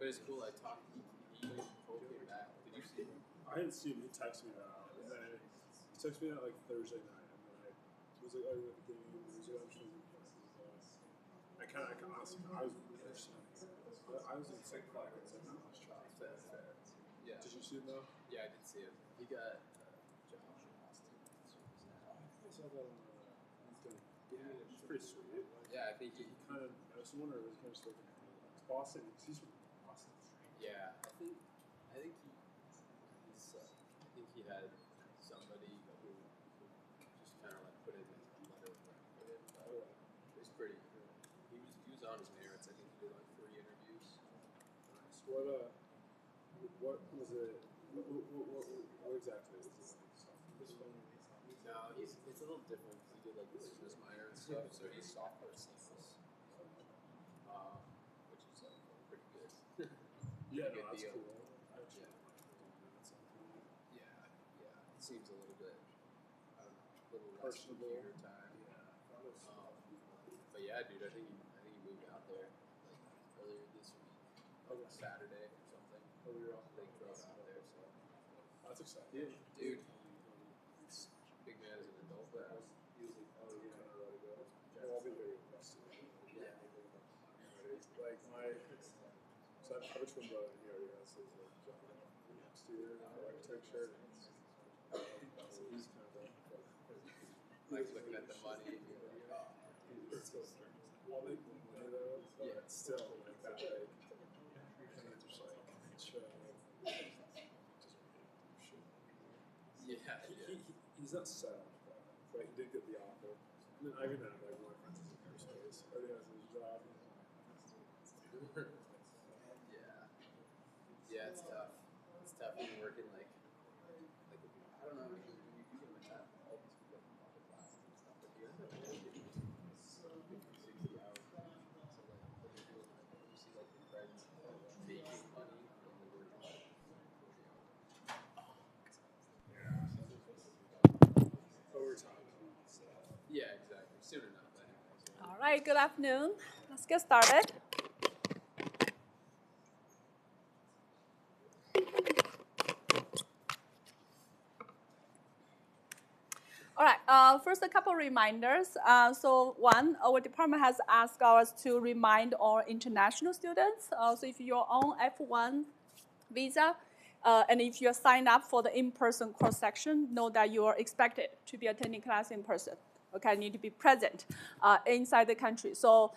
But it's cool. I talked. He called me back. Did you see him? I didn't see him. He texted me that. And then he texted me that like Thursday night, and then I was like, "Oh, you're at the game." He was like, "I'm sure." I honestly, I was in sick practice and I was trying. Fair. Yeah. Did you see him though? Yeah, I did see him. He got Josh Austin. I saw that on LinkedIn. Yeah, it's pretty sweet. Yeah, I think he kind of. I was wondering, was kind of like Boston. He's from Boston. Yeah, I think he had somebody who just kind of like put in a letter of recommendation. It was pretty. He was on his merits. I think he did like 3 interviews. Nice. What was it? What exactly is it? No, it's a little different. He did like business minor and stuff, so he's software sales, which is like pretty good. Yeah, good that's deal. cool. Yeah. It seems a little bit, I don't know, a little less Personable. computer time. Yeah. But yeah, dude, I think he moved out there like earlier this week, like Saturday or something. Oh, you're on. They drove out there, so That's exciting. yeah, dude. Big man is an adult now. I'll be very impressed. Yeah. Like so I have a twin brother here. He has his job next year in architecture. So he's kind of Like looking at the money. well, they money though, but Yeah. still like that. Like, kind of just like chill. Yeah. He's not set up, but he did get the offer. And then I even have like one friend in aerospace. Already has his job. Yeah, it's tough. It's tough when you're working like I don't know. You can have all these people from all the classes and stuff, but you end up working 60 hours. So like what you're doing, like you see like your friends making money and they're working like 40 hours. Overtime. Yeah, exactly. Soon enough, anyway. So. All right, good afternoon. Let's get started. All right, first a couple reminders. So one, our department has asked us to remind all international students. So if you're on F1 visa, and if you're signed up for the in-person course section, know that you are expected to be attending class in person. Okay, need to be present inside the country. So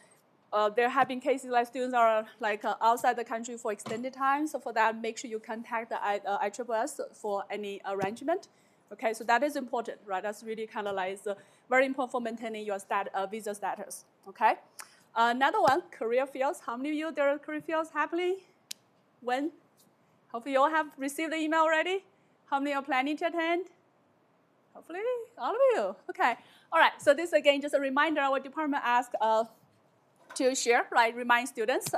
there have been cases like students are like outside the country for extended time. So for that, make sure you contact the ISSS for any arrangement. Okay, so that is important, right? That's really kind of like very important for maintaining your visa status. Okay, another one, career fields. How many of you there are career fields happening? When? Hopefully you all have received the email already. How many are planning to attend? Hopefully all of you. Okay, all right. So this again just a reminder. Our department asked to share, right? Remind students.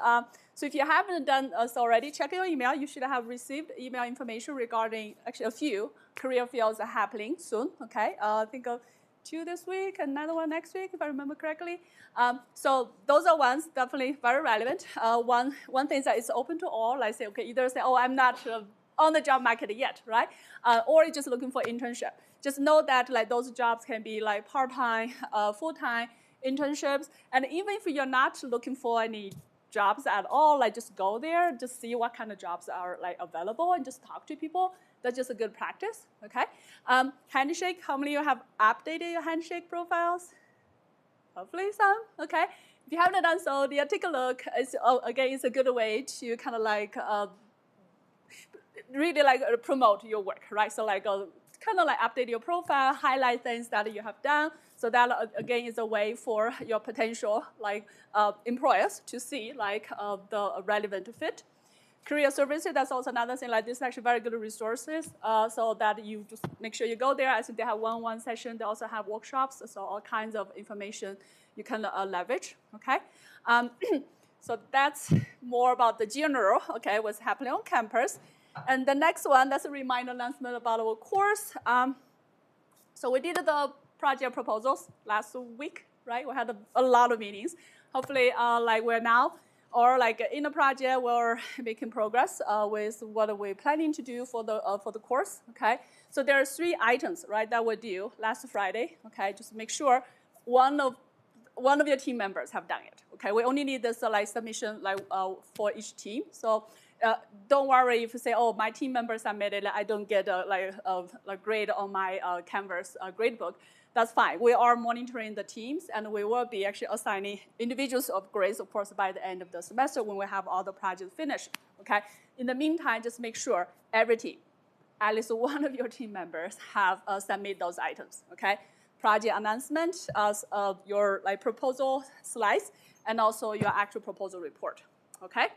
So if you haven't done so already, check your email. You should have received email information regarding actually a few career fields are happening soon. Okay, I think of 2 this week, another one next week, if I remember correctly. So those are ones definitely very relevant. One thing is that it's open to all. Like say, okay, either say, oh, I'm not on the job market yet, right? Or you're just looking for internship. Just know that like those jobs can be like part-time, full-time internships, and even if you're not looking for any jobs at all, like just go there, just see what kind of jobs are like available, and just talk to people. That's just a good practice. Okay. Handshake. How many of you have updated your handshake profiles? Hopefully some. Okay. If you haven't done so, take a look. Again, it's a good way to kind of like really like promote your work, right? So like kind of like update your profile, highlight things that you have done. So that again is a way for your potential like employers to see like the relevant fit. Career services, that's also another thing. Like this is actually very good resources. So that you just make sure you go there. I think they have one-on-one session. They also have workshops. So all kinds of information you can leverage. Okay. So that's more about the general. Okay, what's happening on campus. And the next one, that's a reminder announcement about our course. So we did the project proposals last week, right? We had a lot of meetings. Hopefully, like we're now or like in a project we're making progress with what we're planning to do for the course, okay? So there are 3 items, right, that were due last Friday, okay? Just make sure one of your team members have done it, okay? We only need this like submission like for each team. So don't worry if you say, oh, my team member submitted, I don't get a grade on my Canvas gradebook. That's fine. We are monitoring the teams, and we will be actually assigning individuals of grades, of course, by the end of the semester when we have all the projects finished, okay? In the meantime, just make sure every team, at least one of your team members have submit those items, okay? Project announcement, your like proposal slides, and also your actual proposal report, okay?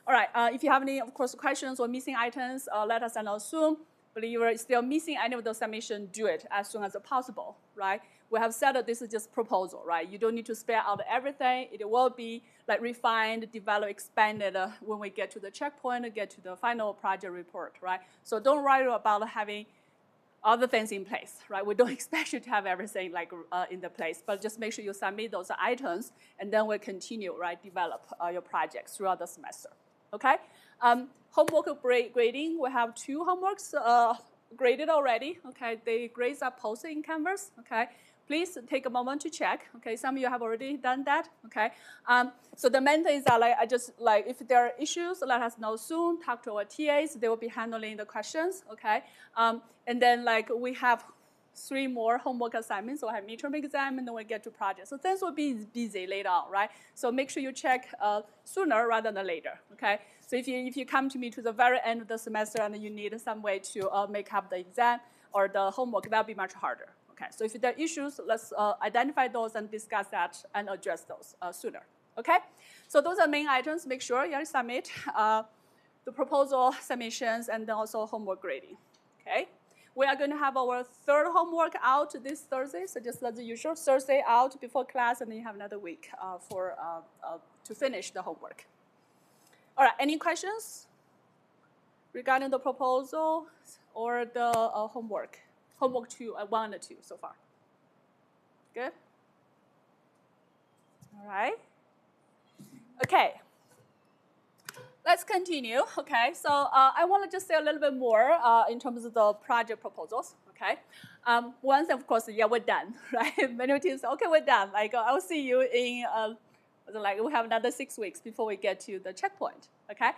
All right, if you have any, of course, questions or missing items, let us know soon. But if you're still missing any of the submission, do it as soon as possible, right? We have said that this is just proposal, right? You don't need to spell out everything. It will be like refined, developed, expanded when we get to the checkpoint and get to the final project report, right? So don't worry about having other things in place, right? We don't expect you to have everything like in the place, but just make sure you submit those items, and then we'll continue, right, develop your projects throughout the semester, okay? Homework grading, we have 2 homeworks graded already, okay? The grades are posted in Canvas, okay? Please take a moment to check, okay? Some of you have already done that, okay? So the main things are like, if there are issues, let us know soon. Talk to our TAs, they will be handling the questions, okay? And then like we have 3 more homework assignments. So I have midterm exam, and then we get to project. So things will be busy later on, right? So make sure you check sooner rather than later, okay? So if you come to me to the very end of the semester and you need some way to make up the exam or the homework, that'll be much harder, okay? So if there are issues, let's identify those and discuss that and address those sooner, okay? So those are main items. Make sure you submit the proposal submissions and then also homework grading, okay? We are going to have our 3rd homework out this Thursday, so just as usual, Thursday out before class, and then you have another week to finish the homework. All right, any questions regarding the proposal or the homework? Homework 2, 1 and 2 so far. Good? All right. Okay. Let's continue, okay? So I want to just say a little bit more in terms of the project proposals, okay? Once, of course, yeah, we're done, right? Many teams say, okay, we're done. Like, I'll see you in, like, we have another 6 weeks before we get to the checkpoint, okay?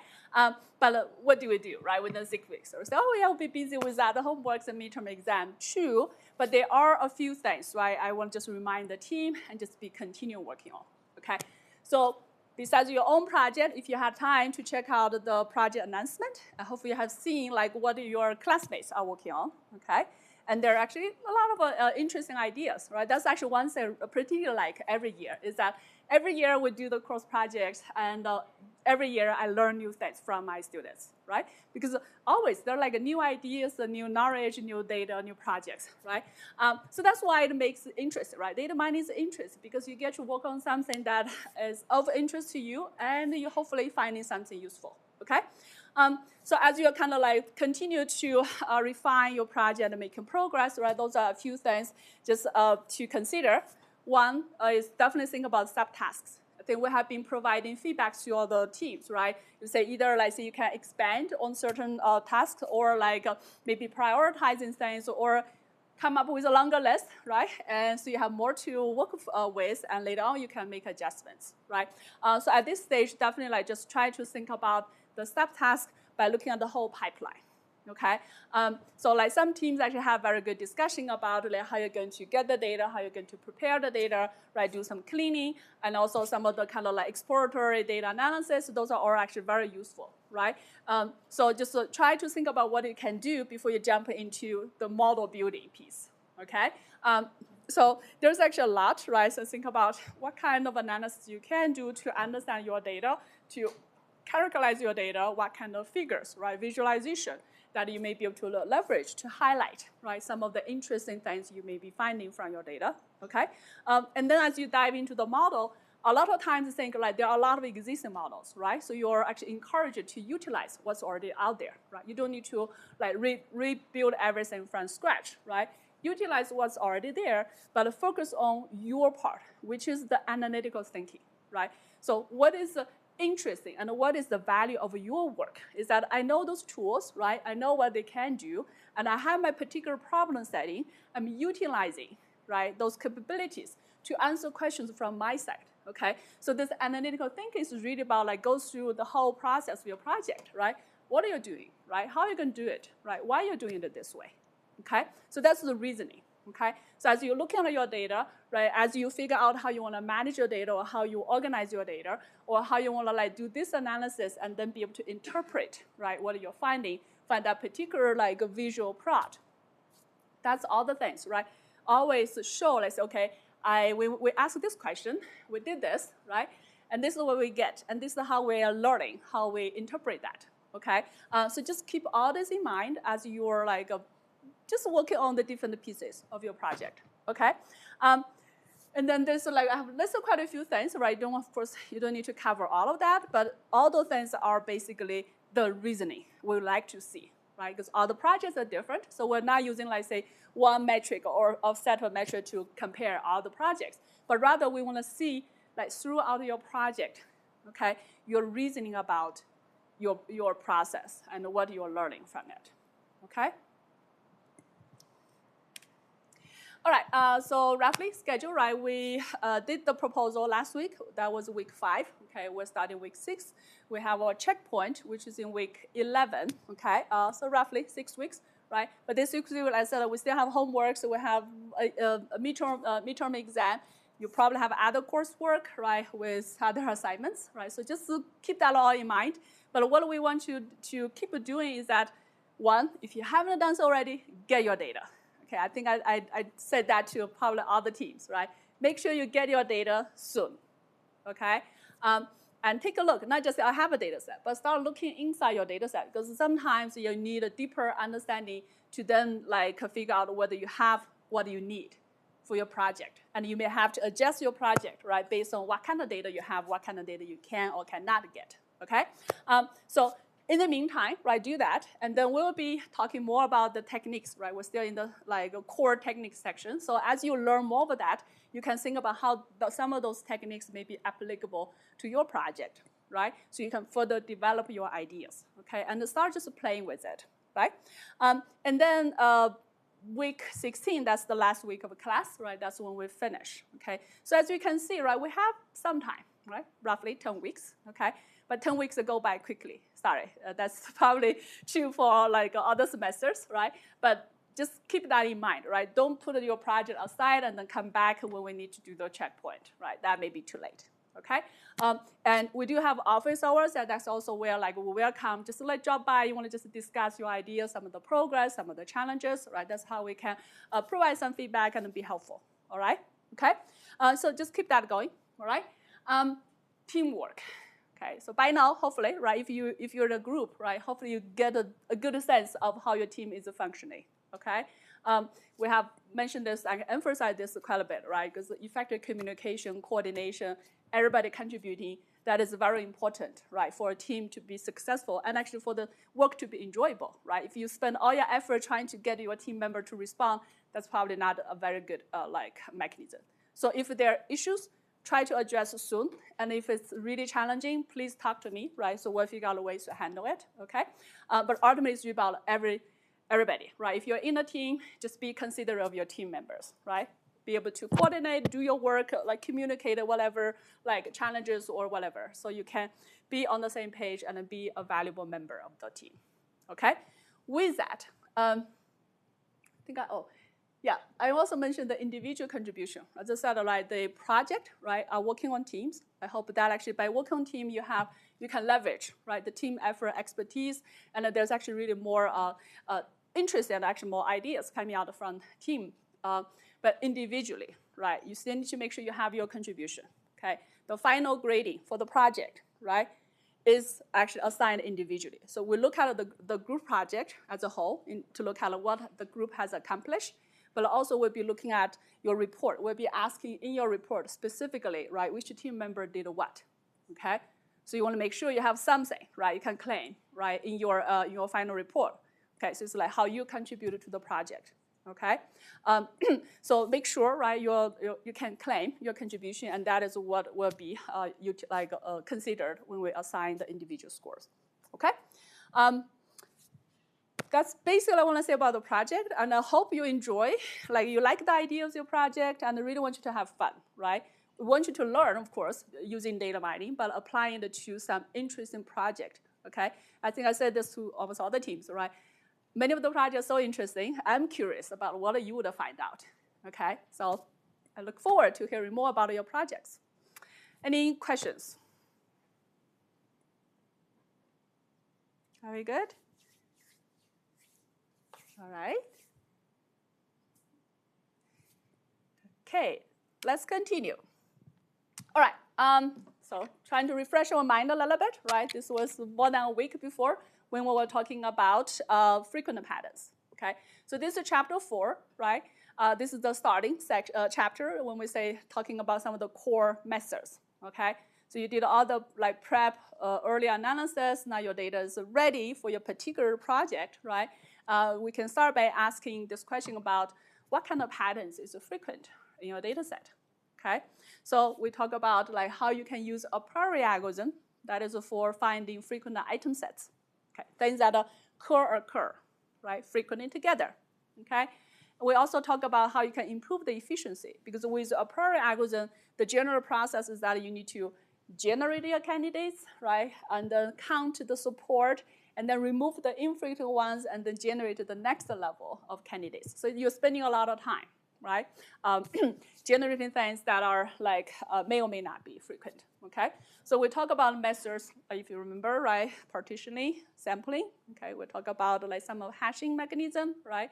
But what do we do, right, within 6 weeks? So we say, oh, yeah, we'll be busy with other homeworks and midterm exam, true, but there are a few things, right? I want to just remind the team and just continue working on, okay? So besides your own project, if you have time to check out the project announcement, I hope you have seen like what your classmates are working on, okay? And there are actually a lot of interesting ideas, right? That's actually one thing particularly like every year, is that every year we do the cross projects, and every year I learn new things from my students, right? Because always there are like new ideas, new knowledge, new data, new projects, right? So that's why it makes it interesting, right? Data mining is interesting because you get to work on something that is of interest to you, and you hopefully finding something useful, okay? So as you kind of like continue to refine your project and making progress, right? Those are a few things just to consider. One is definitely think about subtasks. I think we have been providing feedback to all the teams, right? You say either like say you can expand on certain tasks, or like maybe prioritizing things, or come up with a longer list, right? And so you have more to work with, and later on you can make adjustments, right? So at this stage, definitely like just try to think about the subtask by looking at the whole pipeline. Okay, so like some teams actually have very good discussion about like how you're going to get the data, how you're going to prepare the data, right? Do some cleaning, and also some of the kind of like exploratory data analysis. Those are all actually very useful, right? So just try to think about what you can do before you jump into the model building piece. Okay, so there's actually a lot, right? So think about what kind of analysis you can do to understand your data, to characterize your data, what kind of figures, right? Visualization that you may be able to leverage to highlight, right, some of the interesting things you may be finding from your data, okay? And then as you dive into the model, a lot of times you think like there are a lot of existing models, right? So you're actually encouraged to utilize what's already out there, right? You don't need to like rebuild everything from scratch, right? Utilize what's already there, but focus on your part, which is the analytical thinking, right? So what is interesting and what is the value of your work is that I know those tools, right? I know what they can do, and I have my particular problem setting. I'm utilizing, right, those capabilities to answer questions from my side, okay? So this analytical thinking is really about like go through the whole process of your project, right? What are you doing, right? How are you going to do it, right? Why are you doing it this way, okay? So that's the reasoning. Okay, so as you're looking at your data, right, as you figure out how you want to manage your data or how you organize your data or how you want to like do this analysis and then be able to interpret, right, what you're finding, find that particular like visual plot. That's all the things, right? Always show, like, okay, we asked this question, we did this, right? And this is what we get, and this is how we are learning, how we interpret that, okay? So just keep all this in mind as you're like just working on the different pieces of your project, okay? And then there's like, I have listed quite a few things, right? Of course, you don't need to cover all of that, but all those things are basically the reasoning we would like to see, right? Because all the projects are different, so we're not using, like, say, one metric or a set of metrics to compare all the projects, but rather we want to see, like, throughout your project, okay, your reasoning about your process and what you're learning from it, okay? All right, so roughly schedule, right? We did the proposal last week. That was week 5. Okay, we're starting week 6. We have our checkpoint, which is in week 11. Okay, so roughly 6 weeks, right? But this week, like I said, we still have homework, so we have a midterm exam. You probably have other coursework, right, with other assignments, right? So just keep that all in mind. But what we want you to keep doing is that, one, if you haven't done so already, get your data. Okay, I think I said that to probably all the teams, right? Make sure you get your data soon, okay? And take a look, not just I have a data set, but start looking inside your data set, because sometimes you need a deeper understanding to then like figure out whether you have what you need for your project. And you may have to adjust your project, right, based on what kind of data you have, what kind of data you can or cannot get, okay? So in the meantime, right, do that, and then we'll be talking more about the techniques, right? We're still in the like core techniques section. So as you learn more about that, you can think about how some of those techniques may be applicable to your project, right? So you can further develop your ideas, okay? And start just playing with it, right? And then week 16, that's the last week of class, right? That's when we finish, okay? So as you can see, right, we have some time, right? Roughly 10 weeks, okay? But 10 weeks go by quickly. Sorry, that's probably true for like other semesters, right? But just keep that in mind, right? Don't put your project aside and then come back when we need to do the checkpoint, right? That may be too late, okay? And we do have office hours, and that's also where like we welcome, just like drop by, you want to just discuss your ideas, some of the progress, some of the challenges, right? That's how we can provide some feedback and be helpful, all right? Okay, so just keep that going, all right? Teamwork. Okay, so by now, hopefully, right, if you're in a group, right, hopefully you get a good sense of how your team is functioning, okay? We have mentioned this, I emphasize this quite a bit, right, because effective communication, coordination, everybody contributing, that is very important, right, for a team to be successful and actually for the work to be enjoyable, right? If you spend all your effort trying to get your team member to respond, that's probably not a very good, like, mechanism. So if there are issues, try to address soon, and if it's really challenging, please talk to me, right? So we'll figure out ways to handle it, okay? But ultimately, it's about everybody, right? If you're in a team, just be considerate of your team members, right? Be able to coordinate, do your work, like communicate whatever, like challenges or whatever, so you can be on the same page and be a valuable member of the team, okay? With that, yeah, I also mentioned the individual contribution. As I said, like the project, right, are working on teams. I hope that actually by working on team, you can leverage, right, the team effort, expertise, and there's actually really more interest and actually more ideas coming out from team. But individually, right, you still need to make sure you have your contribution, okay? The final grading for the project, right, is actually assigned individually. So we look at the group project as a whole to look at what the group has accomplished, but also we'll be looking at your report. We'll be asking in your report specifically, right, which team member did what, okay? So you want to make sure you have something, right, you can claim, right, in your final report. Okay, so it's like how you contributed to the project. Okay, so make sure, right, you can claim your contribution, and that is what will be considered when we assign the individual scores. Okay, that's basically what I want to say about the project, and I hope you enjoy, you like the idea of your project, and I really want you to have fun, right? We want you to learn, of course, using data mining, but applying it to some interesting project. Okay, I think I said this to almost all the teams, right? Many of the projects are so interesting. I'm curious about what you would find out. Okay, so I look forward to hearing more about your projects. Any questions? Very good. All right. Okay, let's continue. All right. So trying to refresh our mind a little bit, right? This was more than a week before when we were talking about frequent patterns. Okay, so this is chapter 4, right? This is the starting chapter when we say talking about some of the core methods. Okay, so you did all the prep, early analysis. Now your data is ready for your particular project, right? We can start by asking this question about what kind of patterns is frequent in your data set. Okay, so we talk about how you can use a priori algorithm that is for finding frequent item sets. Okay, things that occur, right, frequently together. Okay, we also talk about how you can improve the efficiency, because with a priori algorithm, the general process is that you need to generate your candidates, right, and then count the support, and then remove the infrequent ones, and then generate the next level of candidates. So you're spending a lot of time, right, generating things that are may or may not be frequent. Okay, so we talk about methods, if you remember, right, partitioning, sampling. Okay, we talk about some of hashing mechanism, right,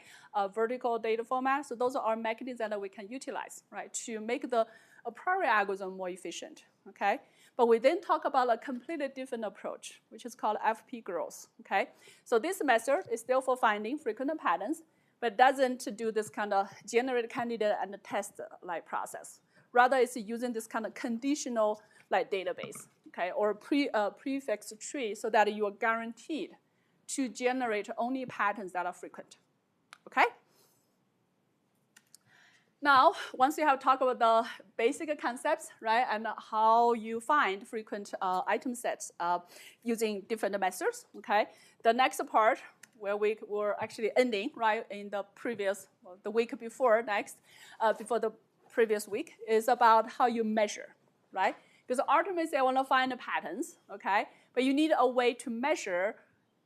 vertical data format. So those are mechanisms that we can utilize, right, to make the a priori algorithm more efficient. Okay, but we then talk about a completely different approach, which is called FP growth. Okay, so this method is still for finding frequent patterns, but doesn't do this kind of generate candidate and test process. Rather, it's using this kind of conditional database, okay, or prefix tree, so that you are guaranteed to generate only patterns that are frequent. Okay. Now, once you have talked about the basic concepts, right, and how you find frequent item sets using different methods, okay, the next part, where we were actually ending, right, in the previous, the week before next, before the previous week, is about how you measure, right? Because ultimately, I want to find the patterns, okay, but you need a way to measure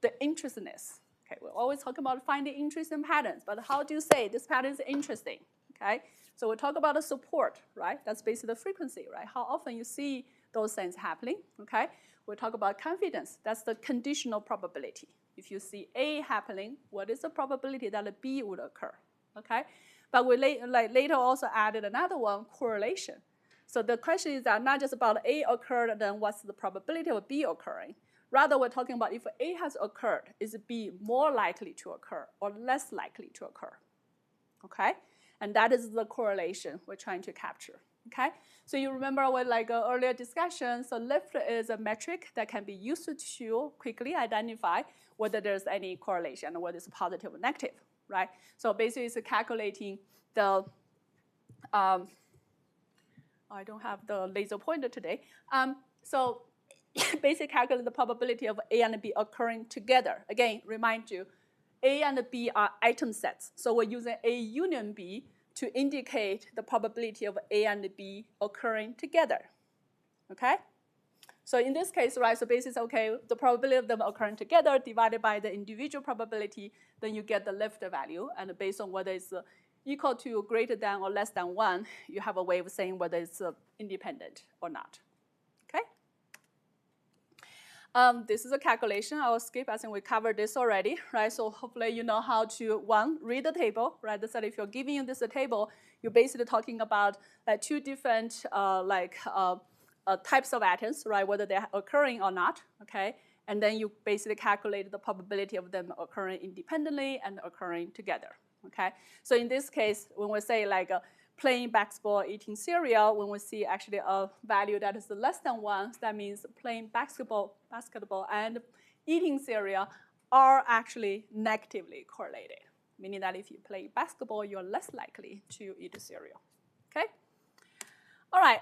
the interestedness. Okay, we're always talking about finding interesting patterns, but how do you say this pattern is interesting? Okay, so we talk about the support, right? That's basically the frequency, right? How often you see those things happening, okay? We talk about confidence. That's the conditional probability. If you see A happening, what is the probability that B would occur, okay? But we later also added another one, correlation. So the question is that not just about A occurred, then what's the probability of B occurring? Rather, we're talking about if A has occurred, is B more likely to occur or less likely to occur, okay? And that is the correlation we're trying to capture, okay? So you remember with earlier discussion, so lift is a metric that can be used to quickly identify whether there's any correlation, whether it's positive or negative, right? So basically it's calculating the, I don't have the laser pointer today. So basically calculate the probability of A and B occurring together. Again, remind you, A and B are item sets. So we're using A union B to indicate the probability of A and B occurring together, okay? So in this case, right, so basically, okay, the probability of them occurring together divided by the individual probability, then you get the lift value, and based on whether it's equal to, greater than, or less than 1, you have a way of saying whether it's independent or not, okay? This is a calculation. I will skip. I think we covered this already, right? So hopefully you know how to, one, read the table, right? So if you're giving you this table, you're basically talking about two different types of atoms, right? Whether they're occurring or not, okay? And then you basically calculate the probability of them occurring independently and occurring together, okay? So in this case, when we say playing basketball, eating cereal, when we see actually a value that is less than 1, that means playing basketball and eating cereal are actually negatively correlated, meaning that if you play basketball, you're less likely to eat cereal, okay? All right,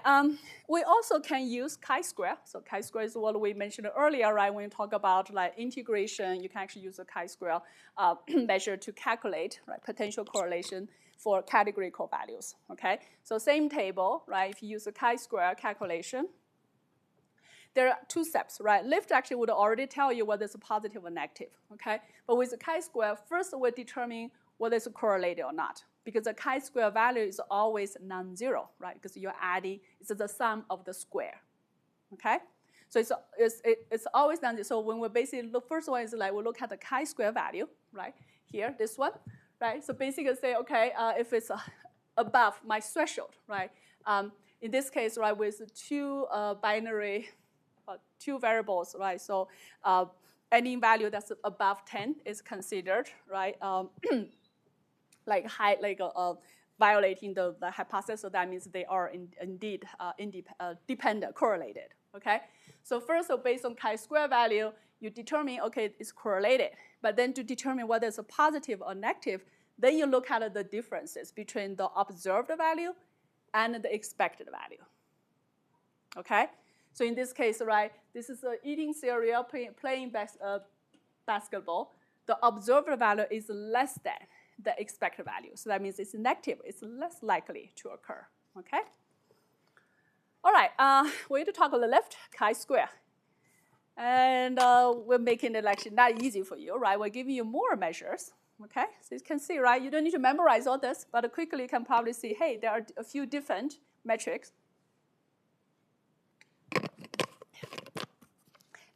we also can use chi-square. So chi-square is what we mentioned earlier, right? When you talk about like integration, you can actually use a chi-square measure to calculate, right, potential correlation for categorical values, okay? So same table, right? If you use a chi-square calculation, there are two steps, right? Lift actually would already tell you whether it's positive or negative, okay? But with the chi-square, first we determine whether it's correlated or not, because the chi-square value is always non-zero, right? Because you're adding, it's the sum of the square, okay? So it's always non-zero. So when we basically look, first one is like we look at the chi-square value, right? Here, this one, right? So basically say, okay, if it's above my threshold, right? In this case, right, with two binary, two variables, right? So any value that's above 10 is considered, right? Like violating the hypothesis, so that means they are indeed dependent, correlated, okay? So first, so based on chi-square value, you determine, okay, it's correlated. But then to determine whether it's a positive or negative, then you look at the differences between the observed value and the expected value, okay? So in this case, right, this is eating cereal, playing basketball. The observed value is less than the expected value. So that means it's negative. It's less likely to occur, okay? All right, we're going to talk on the left, chi-square. And we're making it actually not easy for you, right? We're giving you more measures, okay? So you can see, right, you don't need to memorize all this, but quickly you can probably see, hey, there are a few different metrics.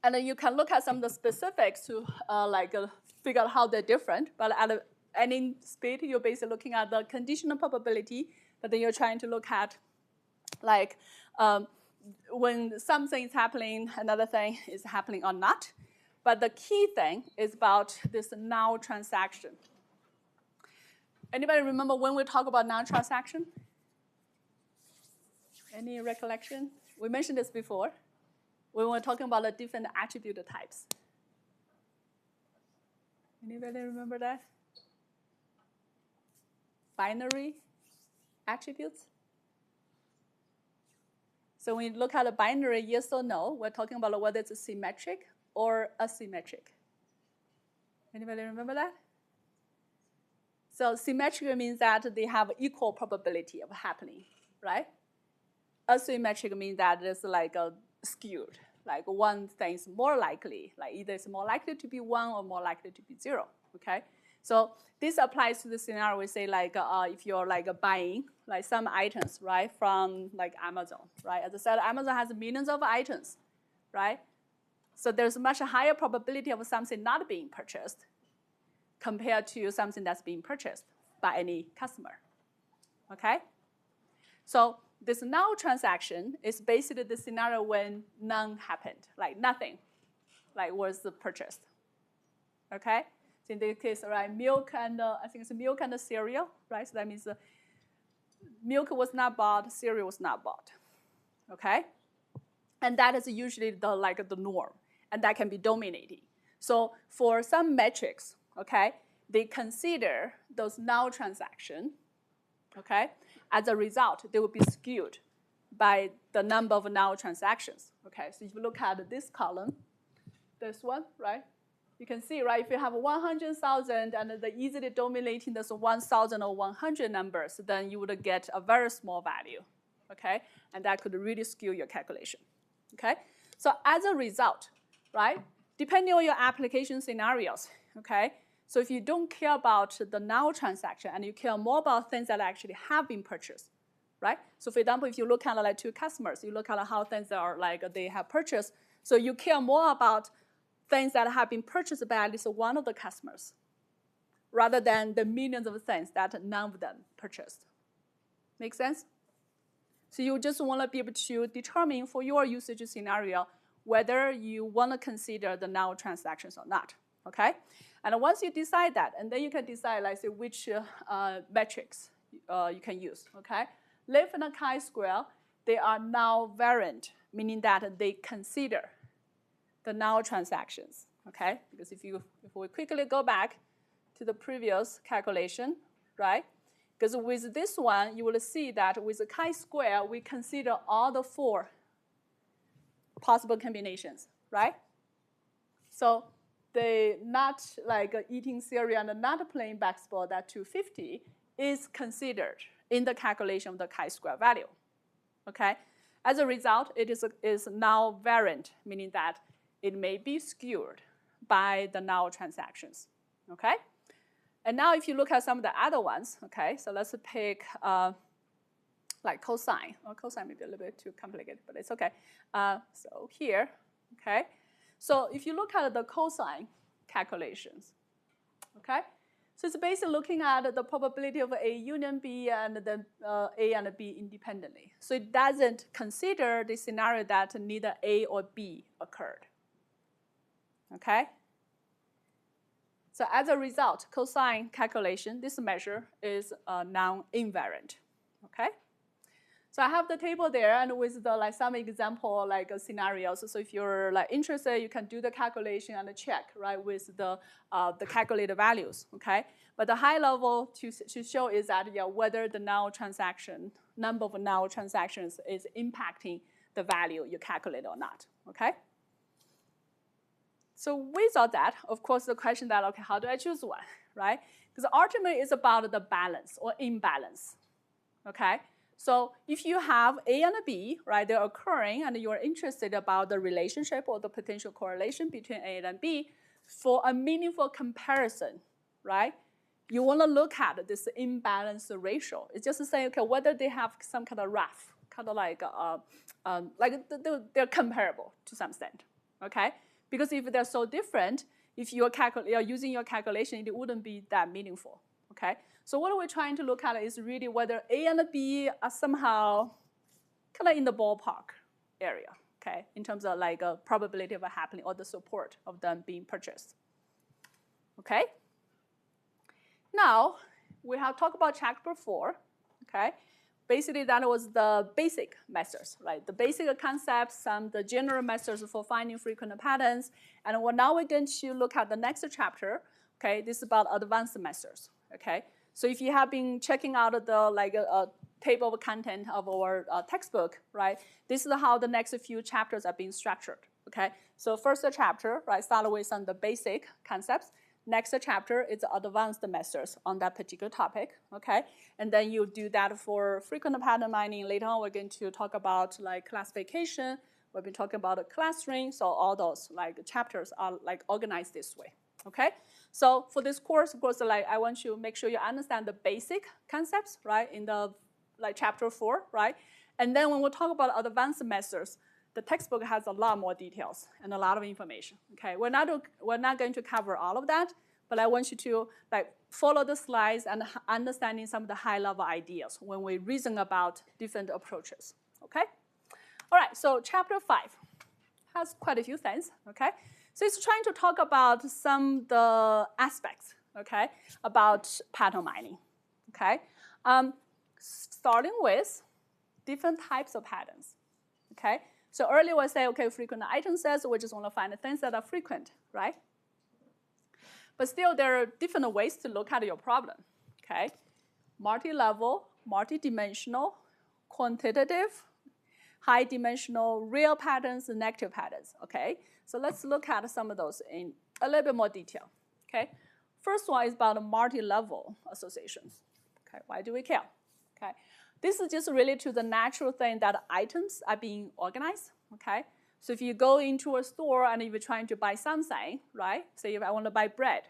And then you can look at some of the specifics to figure out how they're different. But at any speed, you're basically looking at the conditional probability, but then you're trying to look at like when something is happening, another thing is happening or not. But the key thing is about this now transaction. Anybody remember when we talk about now transaction? Any recollection? We mentioned this before. We were talking about the different attribute types. Anybody remember that? Binary attributes. So when you look at a binary yes or no, we're talking about whether it's symmetric or asymmetric. Anybody remember that? So symmetric means that they have equal probability of happening, right? Asymmetric means that it's like a skewed, like one thing is more likely, like either it's more likely to be 1 or more likely to be 0, okay? So this applies to the scenario we say like if you're like buying like some items, right, from like Amazon, right? As I said, Amazon has millions of items, right? So there's a much higher probability of something not being purchased compared to something that's being purchased by any customer, okay? So this now transaction is basically the scenario when none happened, like nothing, like was purchased, okay? So in this case, right, milk and I think it's milk and cereal, right? So that means milk was not bought, cereal was not bought, okay? And that is usually the norm, and that can be dominating. So for some metrics, okay, they consider those now transaction, okay? As a result, they will be skewed by the number of now transactions, okay? So if you look at this column, this one, right? You can see, right, if you have 100,000 and the easily dominating those 1,000 or 100 numbers, then you would get a very small value, okay? And that could really skew your calculation, okay? So as a result, right, depending on your application scenarios, okay, so if you don't care about the now transaction and you care more about things that actually have been purchased, right? So for example, if you look at like two customers, you look at how things are like they have purchased, so you care more about things that have been purchased by at least one of the customers rather than the millions of things that none of them purchased. Make sense? So you just want to be able to determine for your usage scenario whether you want to consider the now transactions or not, okay? And once you decide that, and then you can decide, like, say, which metrics you can use, okay? Lift and chi-square, they are now variant, meaning that they consider the now transactions, okay? Because if we quickly go back to the previous calculation, right? Because with this one, you will see that with the chi-square, we consider all the 4 possible combinations, right? So the not like eating cereal and not playing basketball, that 250 is considered in the calculation of the chi-square value, okay? As a result, it is null variant, meaning that it may be skewed by the null transactions, okay? And now if you look at some of the other ones, okay, so let's pick like cosine. Well, cosine may be a little bit too complicated, but it's okay. So here, okay. So if you look at the cosine calculations, okay, so it's basically looking at the probability of A union B and then A and B independently. So it doesn't consider the scenario that neither A or B occurred, okay? So as a result, cosine calculation, this measure is non-invariant, okay? So I have the table there, and with the like some example like scenarios. So if you're like interested, you can do the calculation and check right with the calculated values. Okay, but the high level to show is that whether the null transaction number of null transactions is impacting the value you calculate or not. Okay. So without that, of course, the question that okay, how do I choose one, right? Because ultimately it's about the balance or imbalance. Okay. So if you have A and B, right, they're occurring, and you're interested about the relationship or the potential correlation between A and B, for a meaningful comparison, right, you want to look at this imbalance ratio. It's just to say, okay, whether they have some kind of rough, kind of like they're comparable to some extent, okay? Because if they're so different, if you're using your calculation, it wouldn't be that meaningful, okay? So what we're trying to look at is really whether A and B are somehow kind of in the ballpark area, okay, in terms of like a probability of it happening or the support of them being purchased, okay? Now, we have talked about chapter 4, okay? Basically, that was the basic methods, right? The basic concepts, the general methods for finding frequent patterns. And now we're going to look at the next chapter, okay? This is about advanced methods, okay? So if you have been checking out the table of content of our textbook, right? This is how the next few chapters are being structured, okay? So first chapter, right, start with some of the basic concepts. Next chapter is advanced methods on that particular topic, okay? And then you do that for frequent pattern mining. Later on, we're going to talk about like classification. We'll be talking about clustering. So all those like chapters are like organized this way, okay? So for this course, of course, like I want you to make sure you understand the basic concepts, right, in the like chapter 4, right? And then when we talk about advanced methods, the textbook has a lot more details and a lot of information, okay? We're not going to cover all of that, but I want you to like follow the slides and understanding some of the high-level ideas when we reason about different approaches, okay? All right, so chapter 5 has quite a few things, okay? So it's trying to talk about some of the aspects, okay, about pattern mining, okay? Starting with different types of patterns, okay? So earlier we say, okay, frequent item sets, we just want to find the things that are frequent, right? But still, there are different ways to look at your problem, okay? Multi-level, multi-dimensional, quantitative, high-dimensional, real patterns, and negative patterns, okay? So let's look at some of those in a little bit more detail, okay? First one is about multi-level associations, okay? Why do we care, okay? This is just related to the natural thing that items are being organized, okay? So if you go into a store and you're trying to buy something, right? Say if I want to buy bread,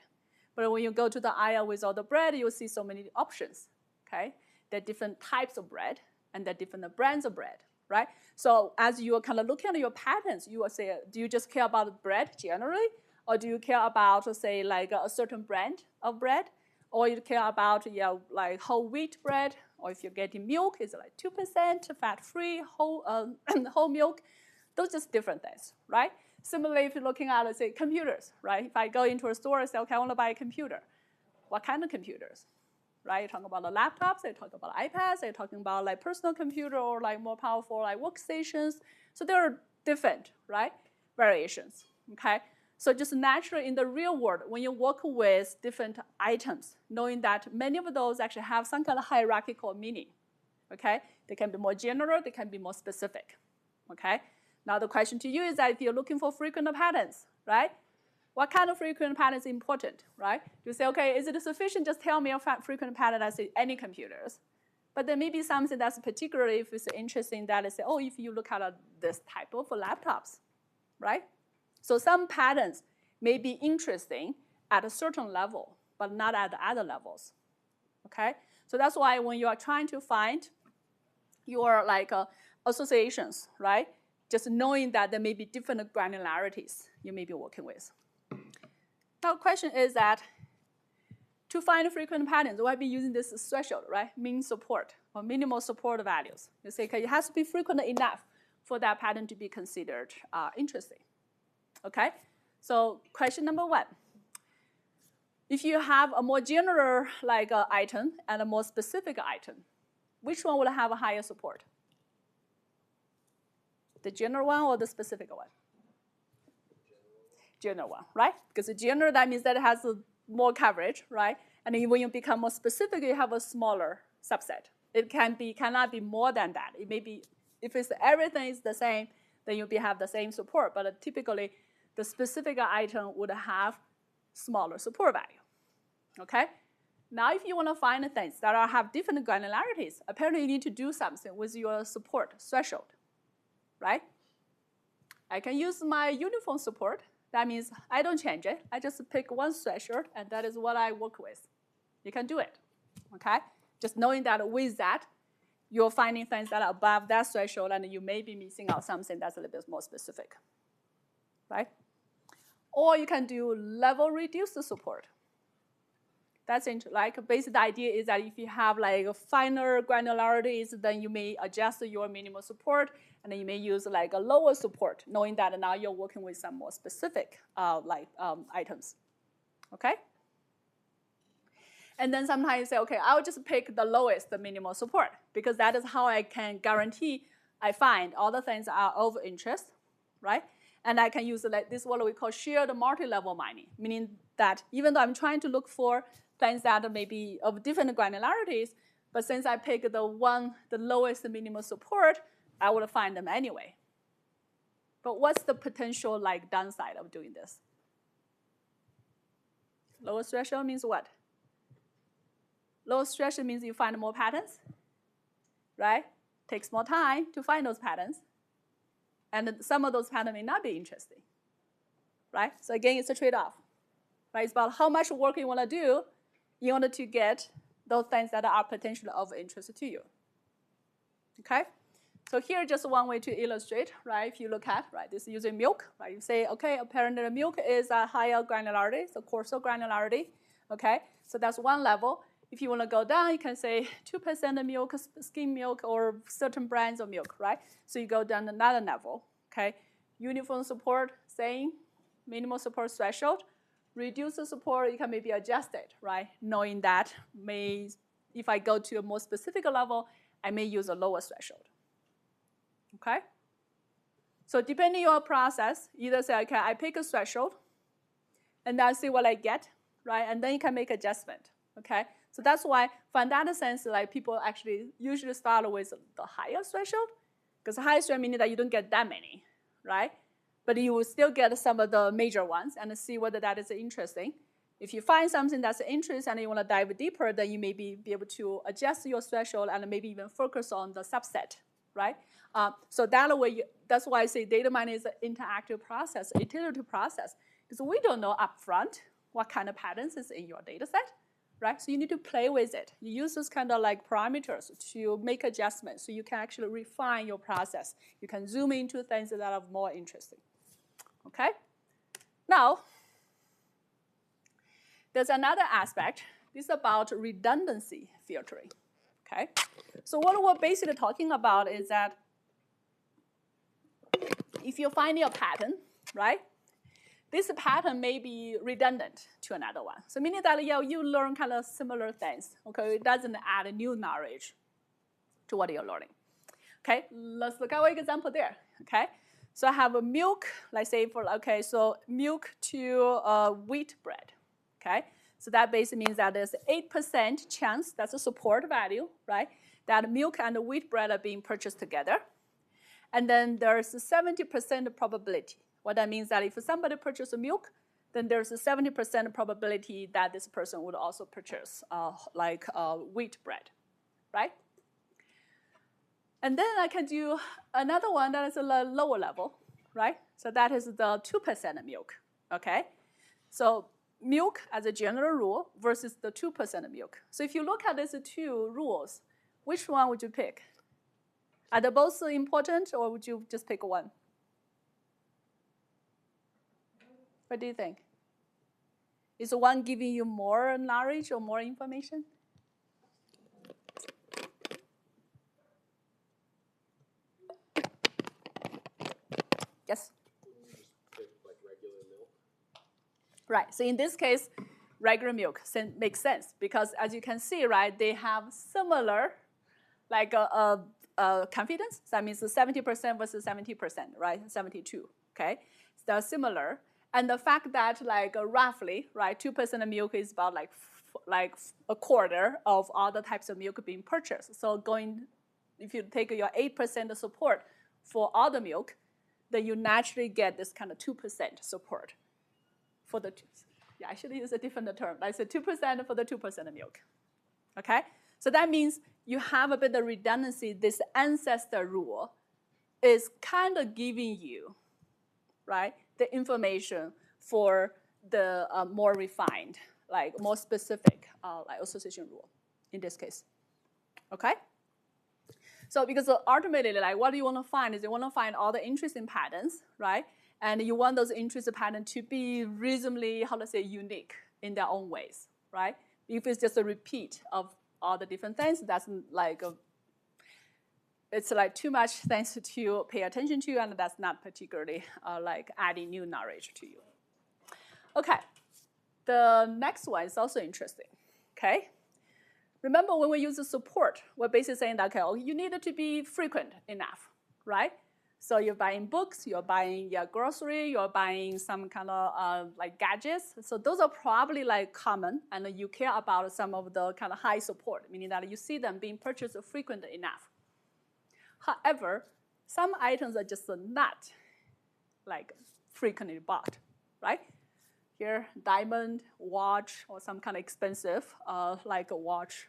but when you go to the aisle with all the bread, you'll see so many options, okay? There are different types of bread, and there are different brands of bread, right? So as you are kind of looking at your patterns, you will say, do you just care about bread generally? Or do you care about, say, like a certain brand of bread? Or you care about, like whole wheat bread? Or if you're getting milk, it's like 2% fat-free, whole milk. Those are just different things, right? Similarly, if you're looking at, say, computers, right? If I go into a store and say, okay, I want to buy a computer. What kind of computers? Right? You're talking about the laptops, you're talking about iPads, you're talking about like personal computer or like more powerful like workstations. So there are different, right, variations, okay? So just naturally in the real world, when you work with different items, knowing that many of those actually have some kind of hierarchical meaning, okay? They can be more general, they can be more specific, okay? Now the question to you is that if you're looking for frequent patterns, right? What kind of frequent pattern is important, right? You say, okay, is it sufficient? Just tell me a frequent pattern. I say any computers. But there may be something that's particularly, if it's interesting, that I say, oh, if you look at this type of laptops, right? So some patterns may be interesting at a certain level, but not at the other levels, okay? So that's why when you are trying to find your associations, right? Just knowing that there may be different granularities you may be working with. Now the question is that to find frequent patterns, we'll be using this threshold, right? Mean support or minimal support values. You say, okay, it has to be frequent enough for that pattern to be considered interesting. Okay, so question number 1. If you have a more general item and a more specific item, which one will have a higher support? The general one or the specific one? General one, right? Because the general, that means that it has more coverage, right? And then when you become more specific, you have a smaller subset. It cannot be more than that. It may be, if everything is the same, then you'll have the same support. But typically, the specific item would have smaller support value, okay? Now, if you want to find things that have different granularities, apparently you need to do something with your support threshold, right? I can use my uniform support. That means I don't change it. I just pick one threshold, and that is what I work with. You can do it, okay? Just knowing that with that, you're finding things that are above that threshold, and you may be missing out something that's a little bit more specific, right? Or you can do level reduced support. That's basically the idea is that if you have finer granularities, then you may adjust your minimal support, and then you may use a lower support, knowing that now you're working with some more specific items, okay? And then sometimes you say, okay, I'll just pick the lowest minimal support, because that is how I can guarantee I find all the things are of interest, right? And I can use this what we call shared multi-level mining, meaning that even though I'm trying to look for things that may be of different granularities, but since I pick the lowest minimal support, I will find them anyway. But what's the potential downside of doing this? Lower threshold means what? Lower threshold means you find more patterns, right? Takes more time to find those patterns. And some of those patterns may not be interesting, right? So again, it's a trade-off, right? It's about how much work you want to do in order to get those things that are potentially of interest to you, okay? So here, just one way to illustrate, right? If you look at, right, this is using milk, right? You say, okay, apparently the milk is a higher granularity, so coarser granularity, okay? So that's one level. If you want to go down, you can say 2% of milk, skim milk, or certain brands of milk, right? So you go down another level, okay? Uniform support, same, minimal support threshold. Reduce the support, you can maybe adjust it, right? Knowing that if I go to a more specific level, I may use a lower threshold, okay? So depending on your process, either say, okay, I pick a threshold, and then see what I get, right? And then you can make adjustment, okay? So that's why, from that sense, people actually usually start with the higher threshold, because the higher threshold meaning that you don't get that many, right? But you will still get some of the major ones and see whether that is interesting. If you find something that's interesting and you want to dive deeper, then you may be able to adjust your threshold and maybe even focus on the subset, right? So that way, that's why I say data mining is an interactive process, iterative process, because we don't know upfront what kind of patterns is in your data set, right? So you need to play with it. You use those kind of parameters to make adjustments so you can actually refine your process. You can zoom into things that are more interesting, okay? Now, there's another aspect. This is about redundancy filtering, okay? So what we're basically talking about is that if you're finding a pattern, right? This pattern may be redundant to another one. So meaning that you learn kind of similar things, okay? It doesn't add new knowledge to what you're learning. Okay, let's look at an example there, okay? So I have a milk, let's say okay, so milk to wheat bread, okay? So that basically means that there's 8% chance, that's a support value, right? That milk and wheat bread are being purchased together. And then there's a 70% probability. What that means that if somebody purchases milk, then there's a 70% probability that this person would also purchase wheat bread, right? And then I can do another one that is a lower level, right? So that is the 2% milk, okay? So milk as a general rule versus the 2% milk. So if you look at these two rules, which one would you pick? Are they both important, or would you just pick one? What do you think? Is one giving you more knowledge or more information? Yes? Just pick like regular milk. Right, so in this case, regular milk makes sense because as you can see, right, they have similar confidence. So that means 70% versus 70%, right, 72, okay? So they're similar. And the fact that roughly, right, 2% of milk is about like a quarter of all the types of milk being purchased. So if you take your 8% support for all the milk, then you naturally get this kind of 2% support for the, I should use a different term. Like so 2% for the 2% of milk, okay? So that means you have a bit of redundancy. This ancestor rule is kind of giving you, right, the information for the more refined, more specific association rule in this case, okay? So because ultimately, what you want to find is you want to find all the interesting patterns, right? And you want those interesting patterns to be reasonably, unique in their own ways, right? If it's just a repeat of all the different things, that's it's too much things to pay attention to, and that's not particularly adding new knowledge to you. Okay, the next one is also interesting, okay? Remember when we use the support, we're basically saying that, okay, you need it to be frequent enough, right? So you're buying books, you're buying your grocery, you're buying some kind of gadgets. So those are probably common, and you care about some of the kind of high support, meaning that you see them being purchased frequent enough. However, some items are just not frequently bought, right? Here, diamond, watch, or some kind of expensive like a watch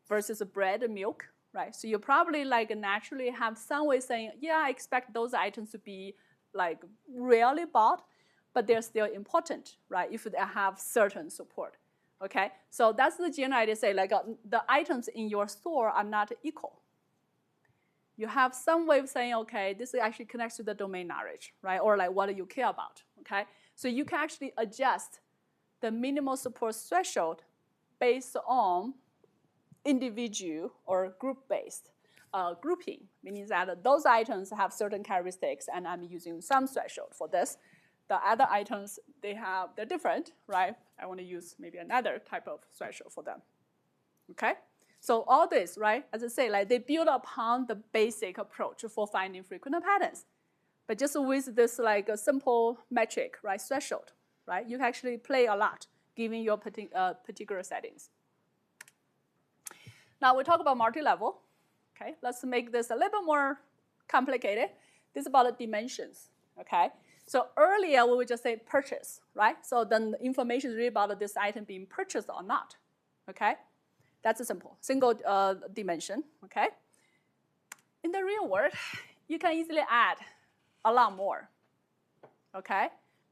versus bread and milk, right? So you probably naturally have some way saying, yeah, I expect those items to be rarely bought, but they're still important, right? If they have certain support, okay? So that's the general idea, say the items in your store are not equal. You have some way of saying, okay, this actually connects to the domain knowledge, right? Or what do you care about, okay? So you can actually adjust the minimal support threshold based on individual or group-based grouping, meaning that those items have certain characteristics, and I'm using some threshold for this. The other items, they're different, right? I want to use maybe another type of threshold for them, okay? So all this, right, as I say, they build upon the basic approach for finding frequent patterns. But just with this a simple metric, right, threshold, right, you can actually play a lot given your particular settings. Now we talk about multi-level. Okay, let's make this a little bit more complicated. This is about the dimensions. Okay, so earlier we would just say purchase, right? So then the information is really about this item being purchased or not. Okay, that's a single dimension. Okay, in the real world, you can easily add a lot more, okay?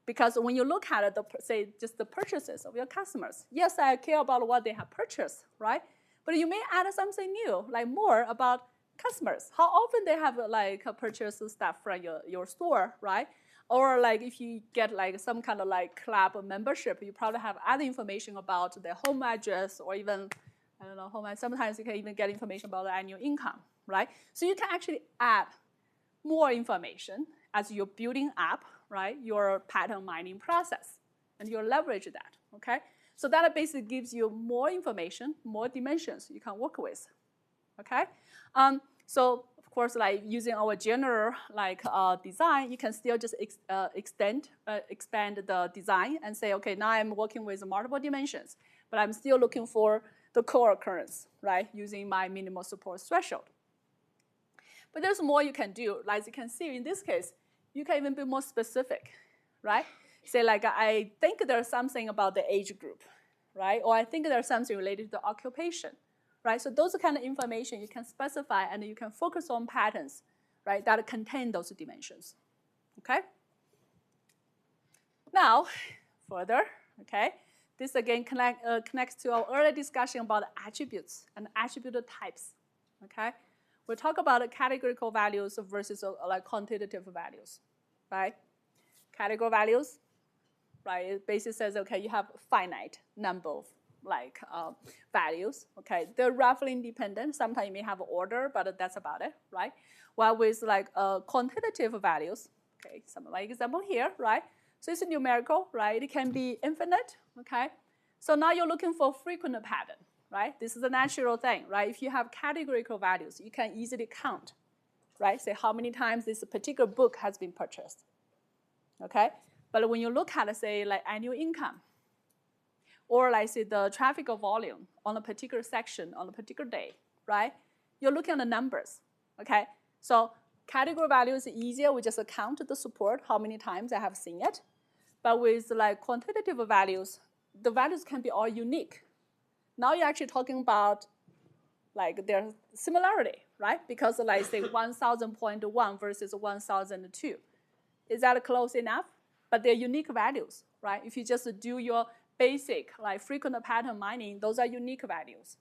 Because when you look at it, say just the purchases of your customers, yes, I care about what they have purchased, right? But you may add something new, more about customers. How often they have purchased stuff from your store, right? Or if you get some kind of club membership, you probably have other information about their home address, or even, I don't know, sometimes you can even get information about the annual income, right? So you can actually add more information as you're building up, right, your pattern mining process, and you leverage that, okay? So that basically gives you more information, more dimensions you can work with, okay? So of course, like using our general design, you can still just expand the design and say, okay, now I'm working with multiple dimensions, but I'm still looking for the co-occurrence, right, using my minimal support threshold. But there's more you can do. Like you can see in this case, you can even be more specific, right? Say like, I think there's something about the age group, right? Or I think there's something related to the occupation, right? So those are kind of information you can specify, and you can focus on patterns, right, that contain those dimensions, okay? Now, further, okay? This again connects to our earlier discussion about attributes and attribute types, okay? We'll talk about categorical values versus like quantitative values, right? Categorical values, right? It basically says, okay, you have a finite number of values, okay? They're roughly independent. Sometimes you may have order, but that's about it, right? While with like quantitative values, okay, some of my example here, right? So it's numerical, right? It can be infinite, okay? So now you're looking for frequent pattern, right? This is a natural thing, right? If you have categorical values, you can easily count, right? Say how many times this particular book has been purchased, okay? But when you look at, say, like annual income, or like say the traffic volume on a particular section on a particular day, right? You're looking at the numbers, okay? So category value is easier. We just count the support, how many times I have seen it. But with like quantitative values, the values can be all unique. Now you're actually talking about like their similarity, right? Because like say 1,000.1 versus 1,002. Is that close enough? But they're unique values, right? If you just do your basic like frequent pattern mining, those are unique values.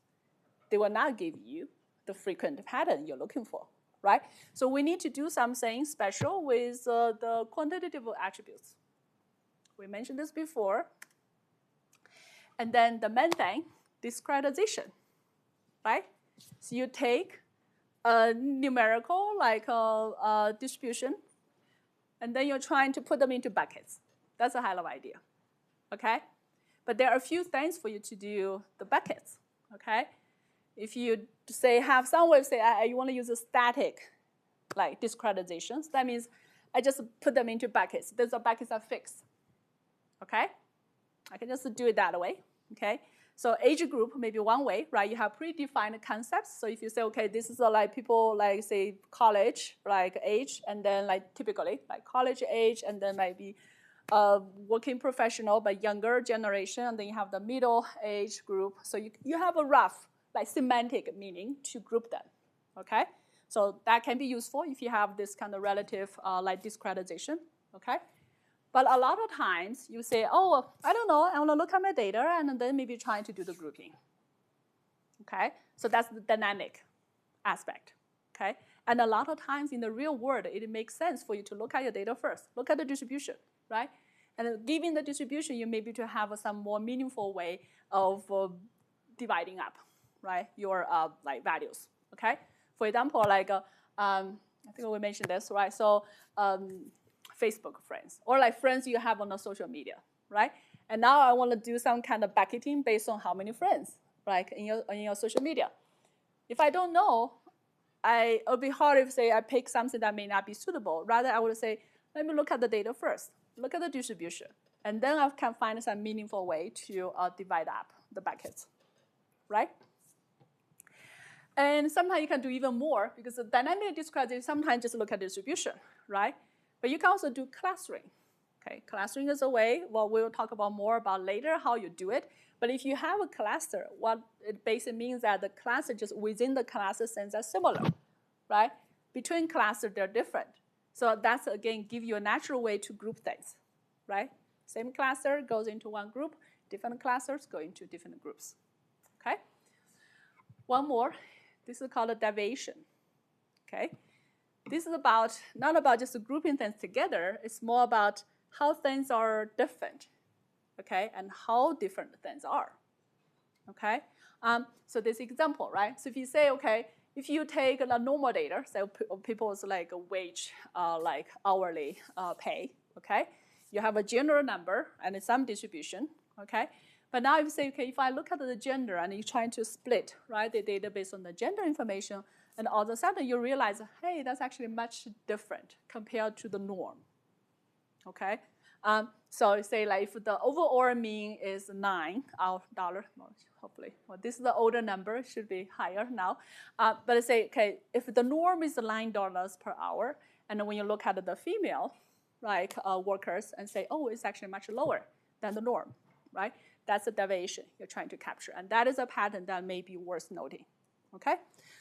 They will not give you the frequent pattern you're looking for, right? So we need to do something special with the quantitative attributes. We mentioned this before. And then the main thing, discretization, right? So you take a numerical like distribution, and then you're trying to put them into buckets. That's a hell of an idea, okay? But there are a few things for you to do the buckets, okay? If you say have some way of say you want to use a static like discretizations, that means I just put them into buckets. Those buckets are fixed, okay? I can just do it that way, okay? So age group may be one way, right? You have predefined concepts. So if you say, okay, this is like people like say college, like age, and then like typically like college age, and then maybe working professional but younger generation, and then you have the middle age group. So you have a rough like semantic meaning to group them, okay? So that can be useful if you have this kind of relative like discretization, okay? But a lot of times you say, oh, I don't know, I want to look at my data and then maybe trying to do the grouping, okay? So that's the dynamic aspect, okay? And a lot of times in the real world, it makes sense for you to look at your data first, look at the distribution, right? And then given the distribution, you may be to have some more meaningful way of dividing up, right, your like values, okay? For example, like, I think we mentioned this, right? So Facebook friends, or like friends you have on the social media, right? And now I want to do some kind of bucketing based on how many friends, right, in your social media. If I don't know, it'll be hard if say I pick something that may not be suitable. Rather, I would say, let me look at the data first, look at the distribution, and then I can find some meaningful way to divide up the buckets, right? And sometimes you can do even more because the dynamic discretization sometimes just look at distribution, right? But you can also do clustering, okay? Clustering is a way, well, we'll talk about more about later how you do it. But if you have a cluster, what it basically means that the cluster just within the cluster sense are similar, right? Between clusters, they're different. So that's, again, give you a natural way to group things, right? Same cluster goes into one group, different clusters go into different groups, okay? One more, this is called a deviation, okay? This is about, not about just grouping things together, it's more about how things are different, okay, and how different things are, okay? So this example, right? So if you say, okay, if you take the normal data, so people's like wage, like hourly pay, okay? You have a general number and some distribution, okay? But now if you say, okay, if I look at the gender and you're trying to split, right, the data based on the gender information, And all of a sudden you realize, hey, that's actually much different compared to the norm. Okay? So say like if the overall mean is $9, hopefully. Well, this is the older number, it should be higher now. But say, okay, if the norm is $9 per hour, and when you look at the female, right, workers and say, oh, it's actually much lower than the norm, right? That's the deviation you're trying to capture. And that is a pattern that may be worth noting, okay?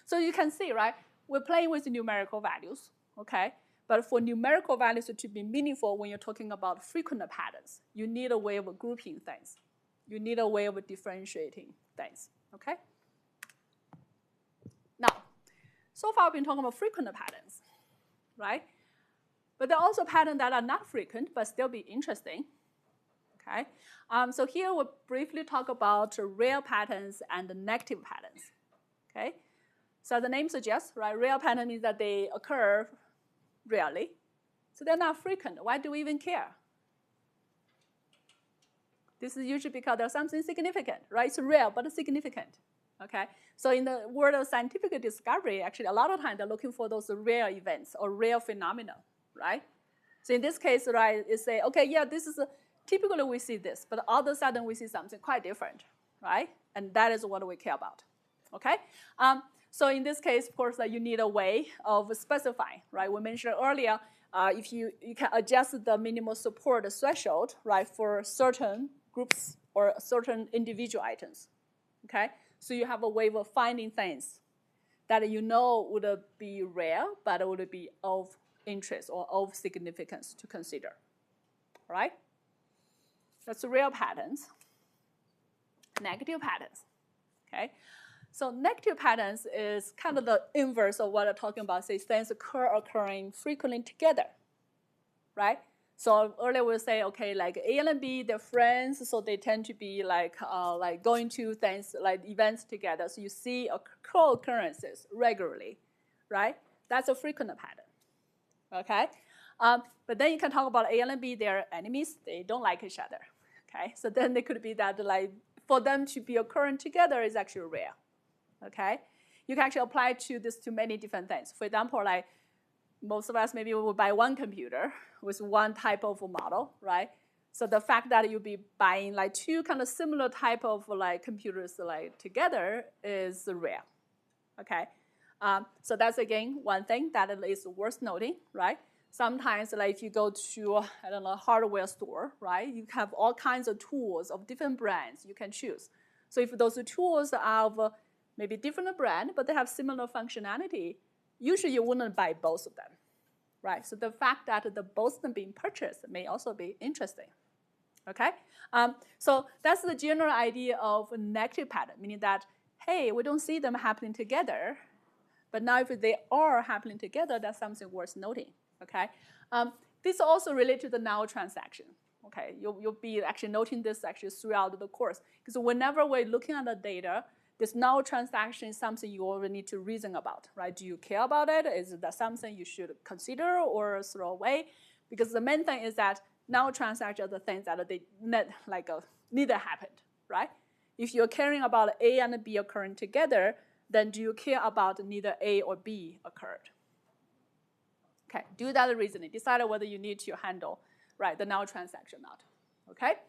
So you can see, right, we're playing with numerical values, okay? But for numerical values to be meaningful when you're talking about frequent patterns, you need a way of grouping things. You need a way of differentiating things, okay? Now, so far we've been talking about frequent patterns, right? But there are also patterns that are not frequent but still be interesting, okay? So here we'll briefly talk about rare patterns and negative patterns, okay? So the name suggests, right, rare pattern means that they occur rarely. So they're not frequent. Why do we even care? This is usually because there's something significant, right? It's rare, but it's significant, okay? So in the world of scientific discovery, actually, a lot of times they're looking for those rare events or rare phenomena, right? So in this case, right, you say, okay, yeah, this is typically we see this, but all of a sudden we see something quite different, right? And that is what we care about, okay? So in this case, of course, you need a way of specifying, right? We mentioned earlier, if you can adjust the minimal support threshold, right, for certain groups or certain individual items, okay? So you have a way of finding things that you know would be rare, but would be of interest or of significance to consider, all right? That's real patterns. Negative patterns, okay? So negative patterns is kind of the inverse of what I'm talking about, say things occurring frequently together, right? So earlier we'll say, okay, like A and B, they're friends, so they tend to be like going to things, like events together. So you see co-occurrences regularly, right? That's a frequent pattern, okay? But then you can talk about A and B, they're enemies, they don't like each other, okay? So then it could be that like for them to be occurring together is actually rare, okay? You can actually apply this to many different things. For example, like most of us maybe will buy one computer with one type of model, right? So the fact that you'll be buying like two kind of similar type of like computers like together is rare, okay? So that's again one thing that is worth noting, right? Sometimes like if you go to, I don't know, hardware store, right? You have all kinds of tools of different brands you can choose. So if those tools are of maybe different brand, but they have similar functionality, usually you wouldn't buy both of them, right? So the fact that both of them being purchased may also be interesting, okay? So that's the general idea of a negative pattern, meaning that, hey, we don't see them happening together, but now if they are happening together, that's something worth noting, okay? This also relates to the now transaction, okay? You'll be actually noting this actually throughout the course, because whenever we're looking at the data, this now transaction is something you already need to reason about, right? Do you care about it? Is that something you should consider or throw away? Because the main thing is that now transactions are the things that they neither happened, right? If you're caring about A and B occurring together, then do you care about neither A or B occurred? Okay, do that reasoning. Decide whether you need to handle, right, the now transaction or not, okay?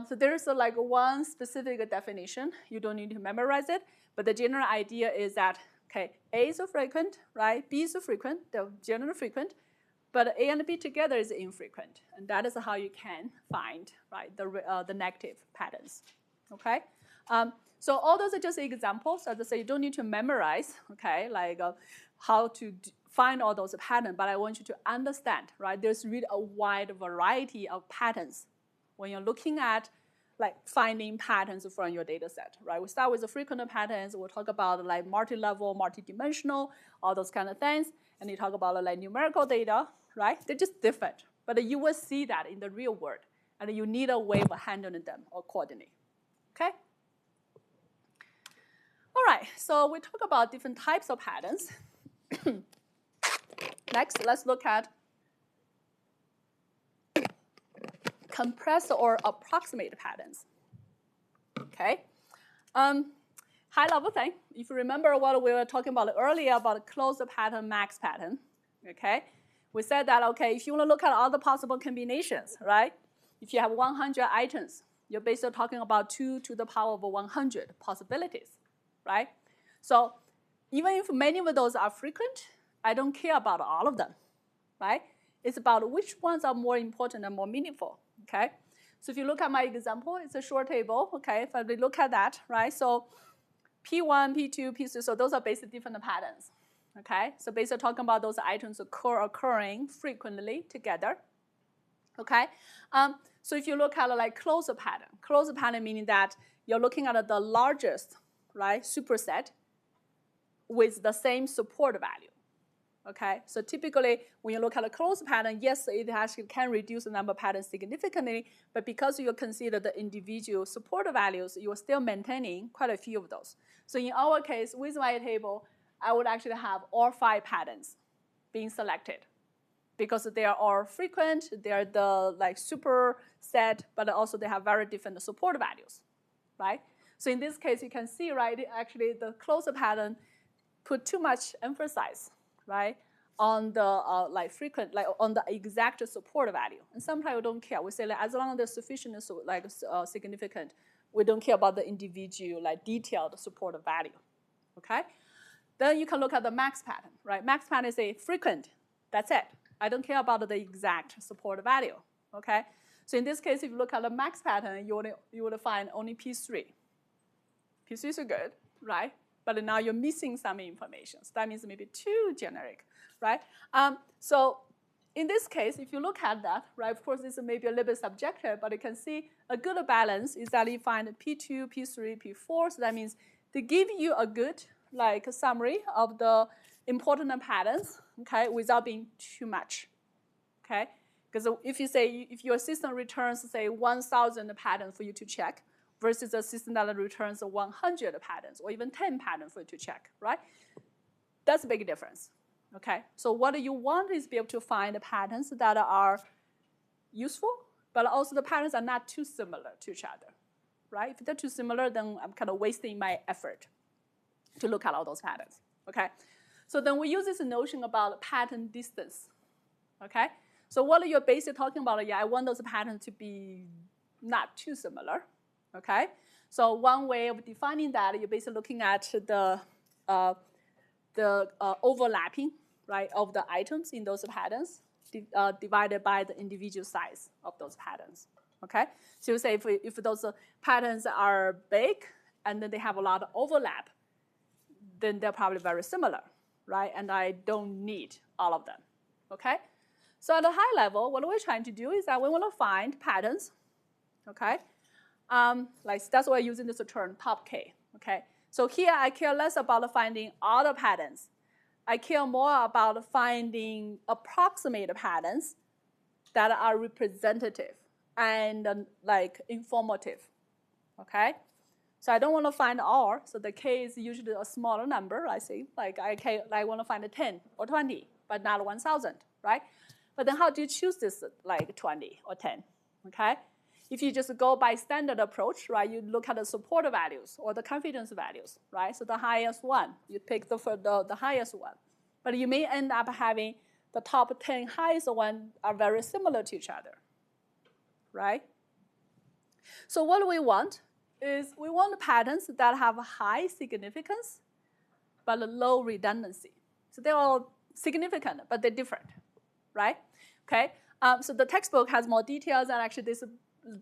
So there's like one specific definition. You don't need to memorize it, but the general idea is that, okay, A is frequent, right? B is frequent, they're generally frequent, but A and B together is infrequent, and that is how you can find, right, the negative patterns, okay? So all those are just examples. As I say, you don't need to memorize, okay, like how to find all those patterns, but I want you to understand, right? There's really a wide variety of patterns when you're looking at like finding patterns from your data set, right? We start with the frequent patterns. We'll talk about like multi-level, multi-dimensional, all those kind of things. And you talk about like numerical data, right? They're just different, but you will see that in the real world, and you need a way of handling them accordingly, okay? All right, so we talk about different types of patterns. Next, let's look at compressed or approximate patterns, okay? high-level thing. If you remember what we were talking about earlier about closed pattern, max pattern, okay? We said that, okay, if you want to look at all the possible combinations, right? If you have 100 items, you're basically talking about 2 to the power of 100 possibilities, right? So even if many of those are frequent, I don't care about all of them, right? It's about which ones are more important and more meaningful, okay? So if you look at my example, it's a short table, okay? If we look at that, right? So P1, P2, P3, so those are basically different patterns, okay? So basically talking about those items occurring frequently together, okay? So if you look at like closed pattern meaning that you're looking at the largest, right, superset with the same support value, okay? So typically, when you look at a closed pattern, yes, it actually can reduce the number of patterns significantly, but because you consider the individual support values, you are still maintaining quite a few of those. So in our case, with my table, I would actually have all 5 patterns being selected because they are all frequent, they are the like superset, but also they have very different support values, right? So in this case, you can see, right, actually the closed pattern put too much emphasis, right, on the on the exact support value. And sometimes we don't care. We say like, as long as they're sufficient, significant, we don't care about the individual detailed support value. Okay. Then you can look at the max pattern, right? Max pattern is a frequent. That's it. I don't care about the exact support value. Okay. So in this case, if you look at the max pattern, you would find only P3. P3 is good, right? But now you're missing some information. So that means maybe too generic, right? So in this case, if you look at that, right, of course, this is maybe a little bit subjective, but you can see a good balance is that you find P2, P3, P4. So that means they give you a good summary of the important patterns, okay, without being too much, okay? Because if your system returns, say, 1,000 patterns for you to check, versus a system that returns 100 patterns or even 10 patterns for you to check, right? That's a big difference, okay? So what you want is be able to find patterns that are useful, but also the patterns are not too similar to each other, right? If they're too similar, then I'm kind of wasting my effort to look at all those patterns, okay? So then we use this notion about pattern distance, okay? So what you're basically talking about, I want those patterns to be not too similar, okay? So one way of defining that, you're basically looking at the overlapping, right, of the items in those patterns divided by the individual size of those patterns, okay? So you say if those patterns are big and then they have a lot of overlap, then they're probably very similar, right? And I don't need all of them, okay? So at a high level, what we're trying to do is that we want to find patterns, okay? That's why I'm using this term, top K, okay? So here I care less about finding all the patterns. I care more about finding approximate patterns that are representative and informative, okay? So I don't want to find all, so the K is usually a smaller number, I see. I want to find 10 or 20, but not 1,000, right? But then how do you choose this 20 or 10, okay? If you just go by standard approach, right, you look at the support values or the confidence values, right? So the highest one, you pick the highest one. But you may end up having the top 10 highest one are very similar to each other, right? So what we want is we want patterns that have high significance but low redundancy. So they're all significant, but they're different, right? Okay. So the textbook has more details, and actually this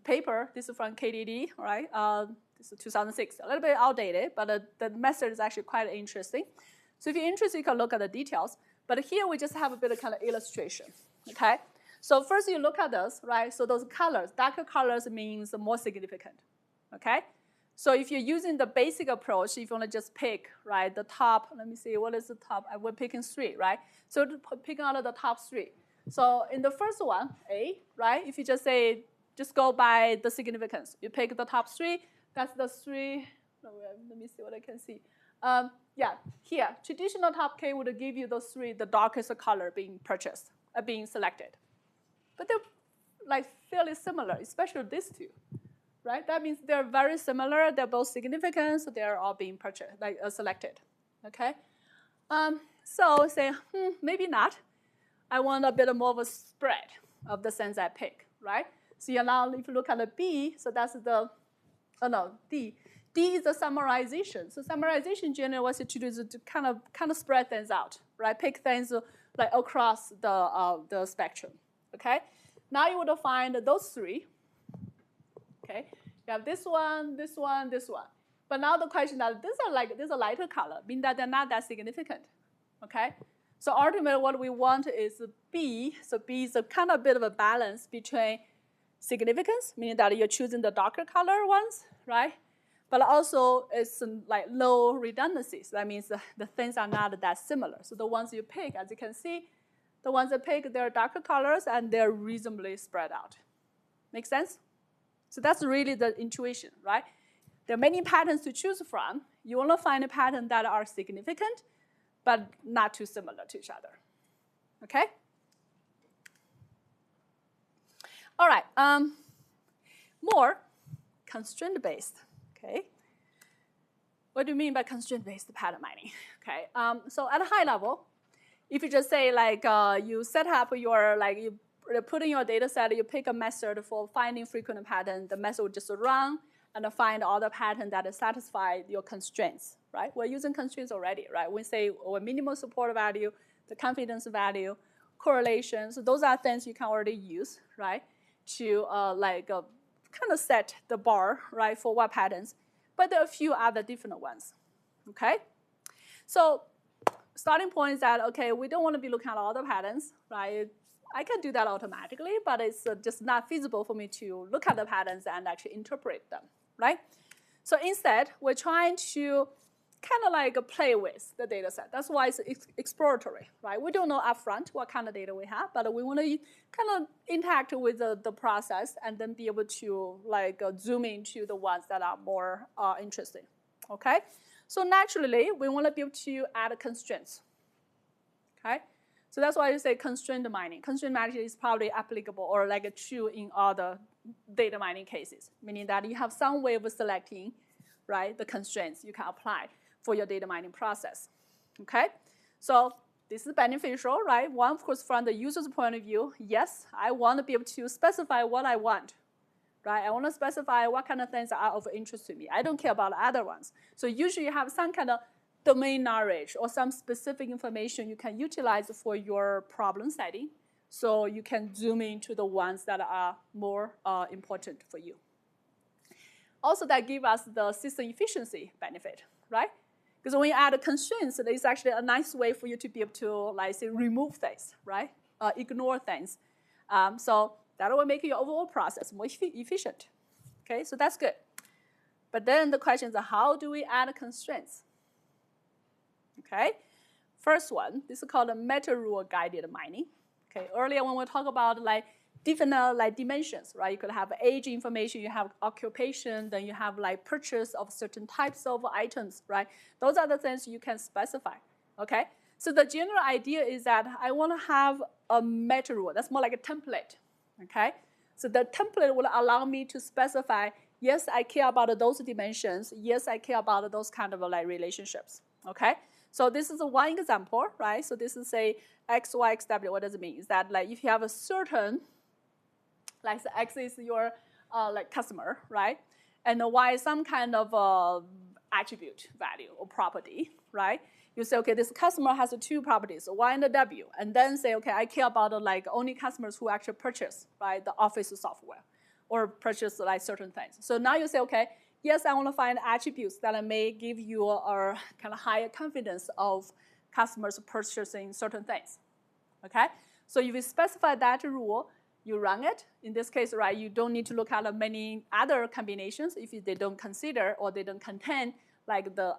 paper, this is from KDD, right? This is 2006, a little bit outdated, but the method is actually quite interesting. So if you're interested, you can look at the details. But here we just have a bit of kind of illustration, okay? So first you look at this, right? So those colors, darker colors means more significant, okay? So if you're using the basic approach, if you want to just pick, right, the top, let me see, what is the top? We're picking 3, right? So picking out of the top 3. So in the first one, A, right, if you just say, just go by the significance. You pick the top 3, that's the 3, let me see what I can see. Yeah, here, traditional top K would give you those 3, the darkest color being purchased, being selected. But they're fairly similar, especially these 2, right? That means they're very similar. They're both significant, so they're all being purchased, like selected, okay? So say, maybe not. I want a bit more of a spread of the sense I pick, right? So now if you look at the B, so that's the, D. D is the summarization. So summarization generally wants you to do is to kind of spread things out, right? Pick things like across the spectrum, okay? Now you would find those three, okay? You have this one, this one, this one. But now the question is, these are lighter color, meaning that they're not that significant, okay? So ultimately what we want is B. So B is a kind of bit of a balance between significance, meaning that you're choosing the darker color ones, right? But also it's like low redundancies. That means the things are not that similar. So the ones you pick, as you can see, the ones you pick, they're darker colors and they're reasonably spread out. Make sense? So that's really the intuition, right? There are many patterns to choose from. You want to find a pattern that are significant, but not too similar to each other, okay? All right, more constraint-based, okay? What do you mean by constraint-based pattern mining? Okay, so at a high level, if you just say like you set up your, like you put in your data set, you pick a method for finding frequent pattern, the method will just run and find all the pattern that satisfy your constraints, right? We're using constraints already, right? We say our minimal support value, the confidence value, correlations, so those are things you can already use, right? To kind of set the bar, right, for what patterns. But there are a few other different ones, okay? So starting point is that, okay, we don't want to be looking at all the patterns, right? I can do that automatically, but it's just not feasible for me to look at the patterns and actually interpret them, right? So instead, we're trying to kind of like play with the data set. That's why it's exploratory, right? We don't know upfront what kind of data we have, but we want to kind of interact with the process and then be able to like zoom into the ones that are more interesting, okay? So naturally, we want to be able to add constraints, okay? So that's why you say constraint mining. Constraint mining is probably applicable or like true in all the data mining cases, meaning that you have some way of selecting, right, the constraints you can apply for your data mining process, okay? So this is beneficial, right? One, of course, from the user's point of view, yes, I want to be able to specify what I want, right? I want to specify what kind of things are of interest to me. I don't care about other ones. So usually you have some kind of domain knowledge or some specific information you can utilize for your problem setting, so you can zoom into the ones that are more important for you. Also, that gives us the system efficiency benefit, right? Because when you add constraints, it's actually a nice way for you to be able to, like, say, remove things, right? Ignore things. So that will make your overall process more efficient. Okay, so that's good. But then the question is, how do we add constraints? Okay, first one, this is called a meta rule guided mining. Okay, earlier when we talk about like different like dimensions, right? You could have age information, you have occupation, then you have like purchase of certain types of items, right? Those are the things you can specify, okay? So the general idea is that I want to have a meta rule. That's more like a template, okay? So the template will allow me to specify, yes, I care about those dimensions. Yes, I care about those kind of like relationships, okay? So this is one example, right? So this is a X, Y, X, W. What does it mean? Is that like if you have a certain, like the X is your like customer, right? And the Y is some kind of attribute value or property, right? You say, okay, this customer has two properties, Y and a W, and then say, okay, I care about like only customers who actually purchase, right, the Office software or purchase like certain things. So now you say, okay, yes, I want to find attributes that may give you a kind of higher confidence of customers purchasing certain things, okay? So if you specify that rule, you run it. In this case, right, you don't need to look at many other combinations if they don't consider or they don't contain like the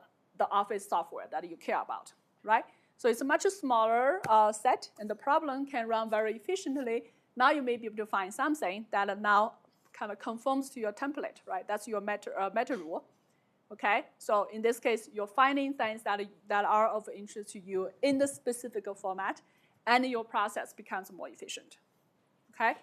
Office software that you care about, right? So it's a much smaller set, and the problem can run very efficiently. Now you may be able to find something that now kind of conforms to your template, right? That's your meta rule, okay? So in this case, you're finding things that are of interest to you in the specific format, and your process becomes more efficient, okay?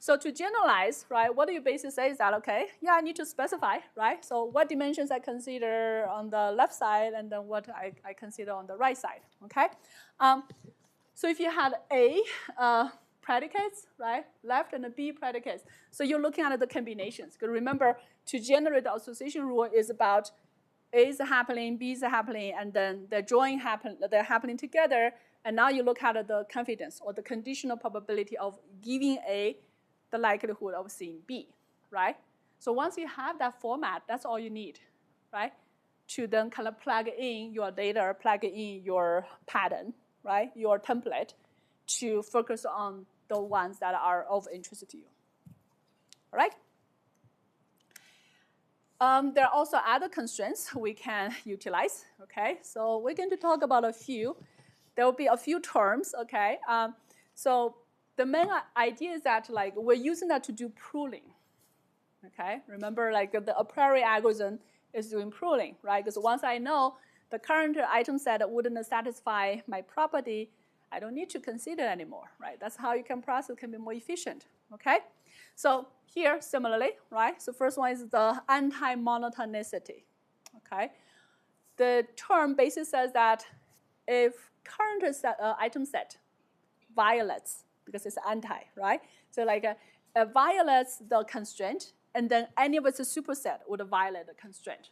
So to generalize, right, what do you basically say is that, okay, yeah, I need to specify, right? So what dimensions I consider on the left side and then what I consider on the right side, okay? So if you had A predicates, right, left and B predicates, so you're looking at the combinations. Because remember, to generate the association rule is about A is happening, B is happening, and then they're happening together, and now you look at the confidence or the conditional probability of giving A the likelihood of seeing B, right? So once you have that format, that's all you need, right? To then kind of plug in your data, plug in your pattern, right? Your template to focus on the ones that are of interest to you, all right? There are also other constraints we can utilize, okay? So we're going to talk about a few. There will be a few terms, okay? So the main idea is that like we're using that to do pooling, okay? Remember like the a priori algorithm is doing pooling, right? Because once I know the current item set wouldn't satisfy my property, I don't need to consider anymore, right? That's how you can process, can be more efficient, okay? So here, similarly, right? So first one is the anti-monotonicity, okay? The term basically says that if current item set violates, because it's anti, right? So like violates the constraint, and then any of its superset would violate the constraint.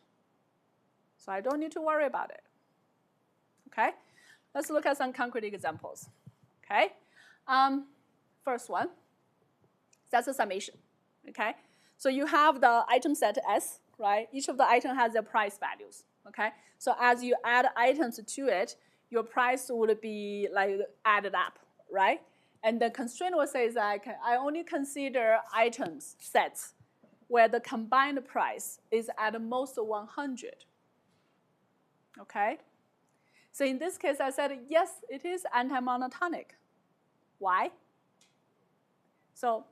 So I don't need to worry about it, okay? Let's look at some concrete examples, okay? First one, that's a summation, okay? So you have the item set S, right? Each of the item has their price values, okay? So as you add items to it, your price would be like added up, right? And the constraint will say that I only consider items sets where the combined price is at most 100, okay? So in this case, I said, yes, it is anti-monotonic. Why? So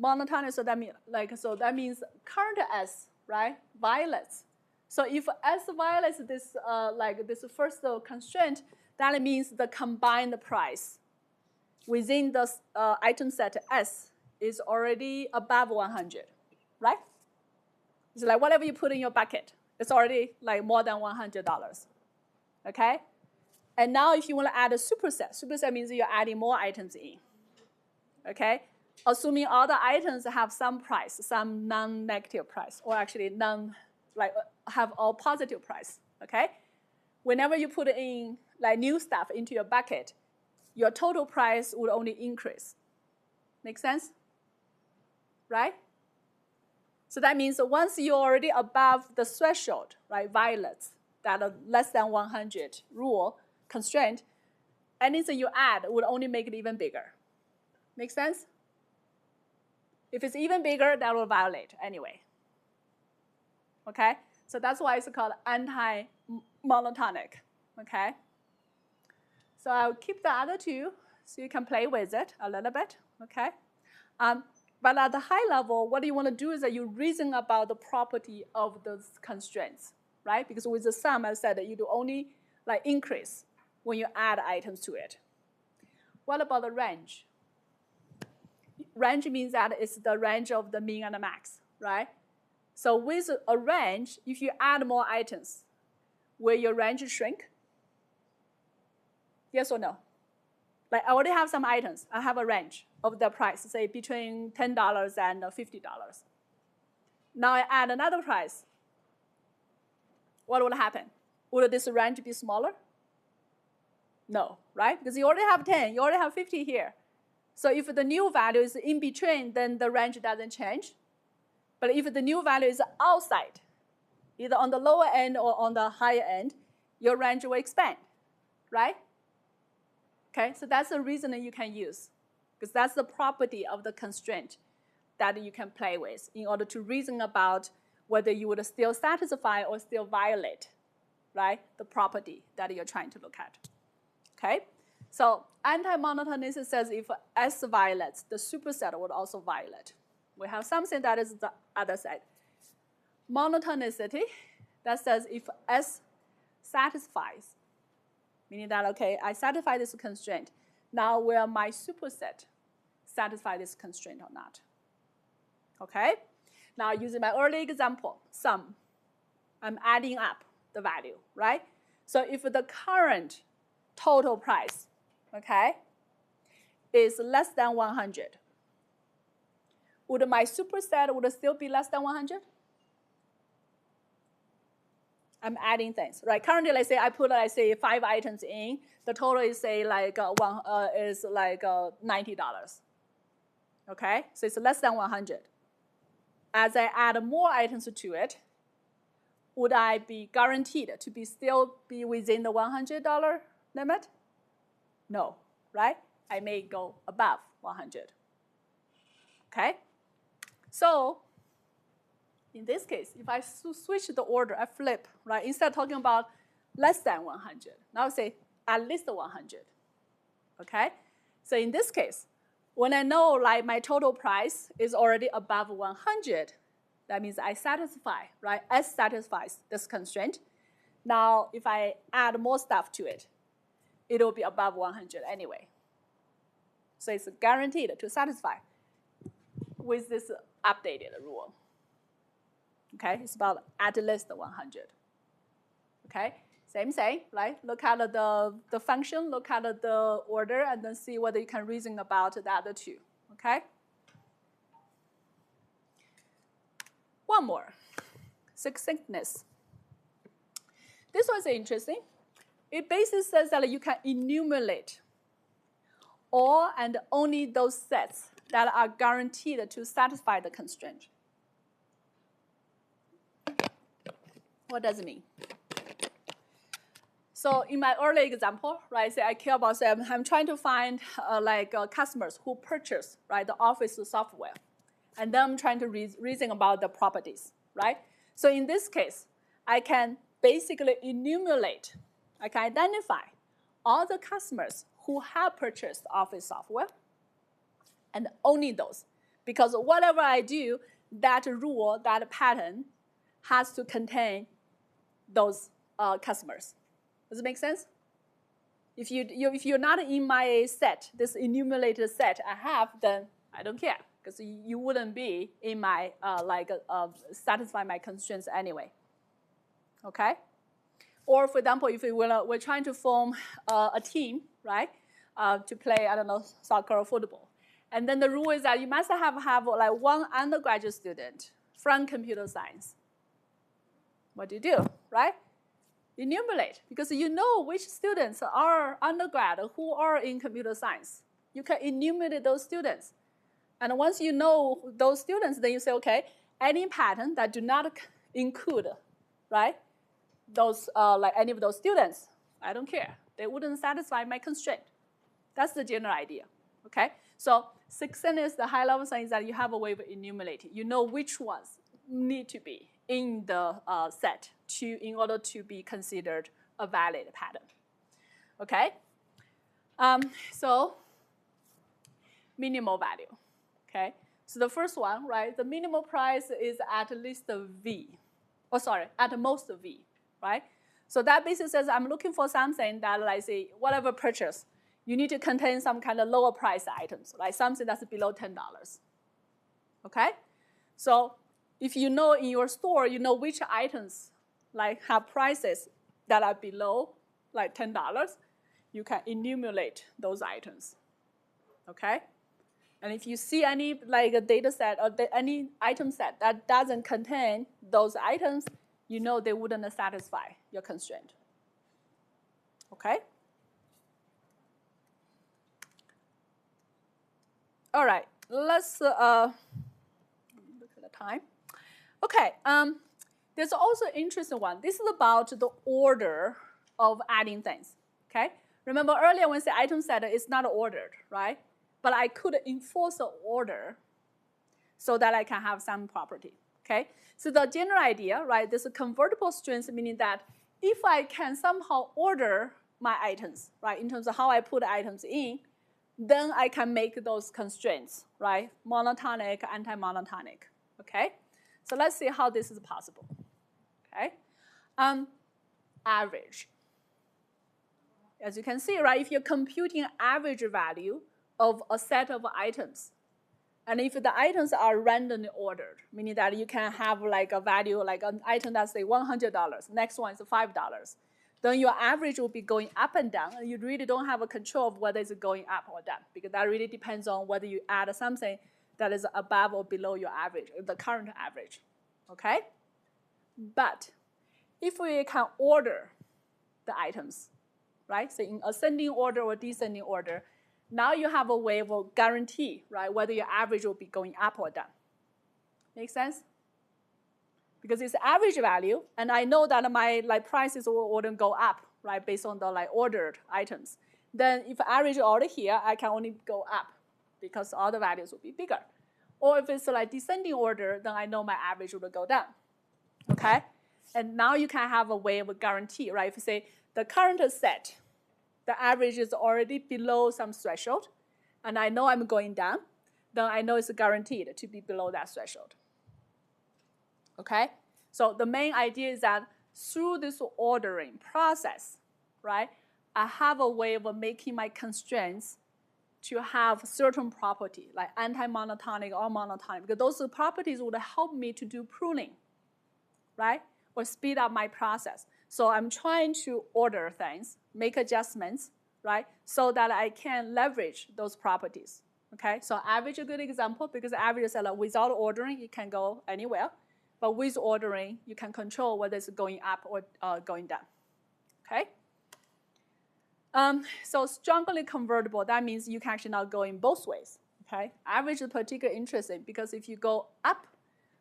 monotonic, so that means current S, right, violates. So if S violates this, this first constraint, that means the combined price within the item set S is already above 100, right? It's like whatever you put in your bucket, it's already like more than $100, okay? And now if you want to add a superset means you're adding more items in, okay? Assuming all the items have some price, some non-negative price, or actually have all positive price, okay? Whenever you put in like new stuff into your bucket, your total price would only increase. Make sense? Right? So that means once you're already above the threshold, right, violates that less than 100 rule constraint, anything you add would only make it even bigger. Make sense? If it's even bigger, that will violate anyway. Okay? So that's why it's called anti-monotonic. Okay? So I'll keep the other two so you can play with it a little bit. Okay? But at the high level, what you want to do is that you reason about the property of those constraints, right? Because with the sum, I said that you do only like increase when you add items to it. What about the range? Range means that it's the range of the min and the max, right? So with a range, if you add more items, will your range shrink? Yes or no? Like I already have some items. I have a range of the price, say between $10 and $50. Now I add another price. What will happen? Would this range be smaller? No, right? Because you already have 10, you already have 50 here. So if the new value is in between, then the range doesn't change. But if the new value is outside, either on the lower end or on the higher end, your range will expand, right? Okay, so that's the reason that you can use, because that's the property of the constraint that you can play with in order to reason about whether you would still satisfy or still violate, right, the property that you're trying to look at. Okay, so anti-monotonicity says if S violates, the superset would also violate. We have something that is the other side. Monotonicity, that says if S satisfies, meaning that, okay, I satisfy this constraint. Now will my superset satisfy this constraint or not? Okay? Now, using my early example, sum, I'm adding up the value, right? So if the current total price, okay, is less than 100, would my superset would still be less than 100? I'm adding things, right? Currently, let's say I put, let's say, 5 items in. The total is, say, like $90. Okay, so it's less than 100. As I add more items to it, would I be guaranteed to be still be within the $100 limit? No, right? I may go above 100. Okay, so in this case, if I switch the order, I flip, right? Instead of talking about less than 100, now I say at least 100. Okay, so in this case, when I know like my total price is already above 100, that means I satisfy, right? S satisfies this constraint. Now, if I add more stuff to it, it will be above 100 anyway. So it's guaranteed to satisfy with this updated rule. Okay, it's about at least 100. Okay, same thing, right? Look at the function, look at the order, and then see whether you can reason about the other two. Okay. One more, succinctness. This one's interesting. It basically says that you can enumerate all and only those sets that are guaranteed to satisfy the constraint. What does it mean? So in my early example, right, say I care about, say I'm trying to find customers who purchase, right, the Office software. And then I'm trying to reason about the properties, right? So in this case, I can basically enumerate, I can identify all the customers who have purchased Office software and only those. Because whatever I do, that rule, that pattern has to contain those customers. Does it make sense? If you're not in my set, this enumerated set I have, then I don't care, because you wouldn't be in my satisfy my constraints anyway. Okay. Or for example, if we're trying to form a team, right, to play, I don't know, soccer or football, and then the rule is that you must have like one undergraduate student from computer science. What do, right? Enumerate, because you know which students are undergrad who are in computer science. You can enumerate those students. And once you know those students, then you say, okay, any pattern that do not include, right, those like any of those students, I don't care. They wouldn't satisfy my constraint. That's the general idea. Okay? So succinctness, the high level thing is that you have a way of enumerating. You know which ones need to be in the set in order to be considered a valid pattern. Okay? So minimal value. Okay? So the first one, right, the minimal price is at least V. Oh, sorry, at most V, right? So that basically says I'm looking for something that, like, say, whatever purchase, you need to contain some kind of lower price items, like something that's below $10. Okay? So if you know in your store, you know which items like have prices that are below like $10, you can enumerate those items. Okay? And if you see any like a data set or any item set that doesn't contain those items, you know they wouldn't satisfy your constraint. Okay? All right, let's look at the time. Okay, there's also an interesting one. This is about the order of adding things, okay? Remember earlier when I said item set is not ordered, right? But I could enforce an order so that I can have some property, okay? So the general idea, right, this convertible strings, meaning that if I can somehow order my items, right, in terms of how I put items in, then I can make those constraints, right, monotonic, anti-monotonic, okay? So let's see how this is possible, okay? Average. As you can see, right, if you're computing average value of a set of items, And if the items are randomly ordered, meaning that you can have like a value, like an item that's say $100, next one is $5, then your average will be going up and down, and you really don't have a control of whether it's going up or down, because that really depends on whether you add something that is above or below your average, the current average, okay? But if we can order the items, right, so in ascending order or descending order, now you have a way of guarantee, right, whether your average will be going up or down. Make sense? Because it's average value, and I know that my prices wouldn't go up, right, based on the ordered items. Then if average order here, I can only go up because all the values will be bigger. Or if it's descending order, then I know my average will go down. Okay? And now you can have a way of a guarantee, right? If you say the current set, the average is already below some threshold, and I know I'm going down, then I know it's guaranteed to be below that threshold. Okay? So the main idea is that through this ordering process, right, I have a way of making my constraints to have certain property, like anti-monotonic or monotonic, because those properties would help me to do pruning, right, or speed up my process. So I'm trying to order things, make adjustments, right, so that I can leverage those properties, okay? So average is a good example, because average is without ordering, it can go anywhere. But with ordering, you can control whether it's going up or going down, okay? So strongly convertible, that means you can actually now go in both ways, okay? Average is particularly interesting, because if you go up,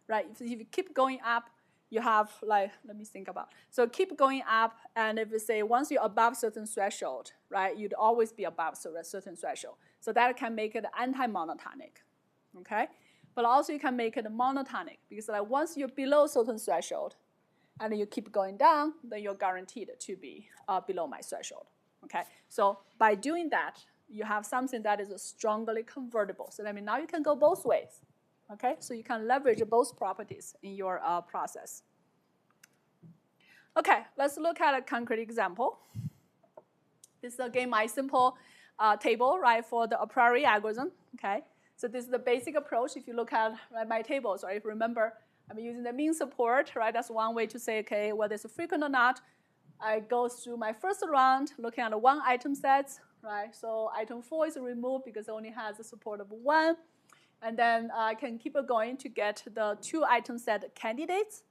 right, if you keep going up, you have let me think about. So keep going up, and if you say once you're above certain threshold, right, you'd always be above certain threshold. So that can make it anti-monotonic, okay? But also you can make it monotonic, because once you're below certain threshold, and you keep going down, then you're guaranteed to be below my threshold, okay? So by doing that, you have something that is strongly convertible. So that means now you can go both ways. Okay, so you can leverage both properties in your process. Okay, let's look at a concrete example. This is again my simple table, right, for the a priori algorithm. Okay, so this is the basic approach. If you look at my tables, or if you remember, I'm using the mean support, right? That's one way to say, okay, whether it's frequent or not. I go through my first round looking at the one item sets, right? So item 4 is removed because it only has a support of 1. And then I can keep it going to get the 2 item set candidates,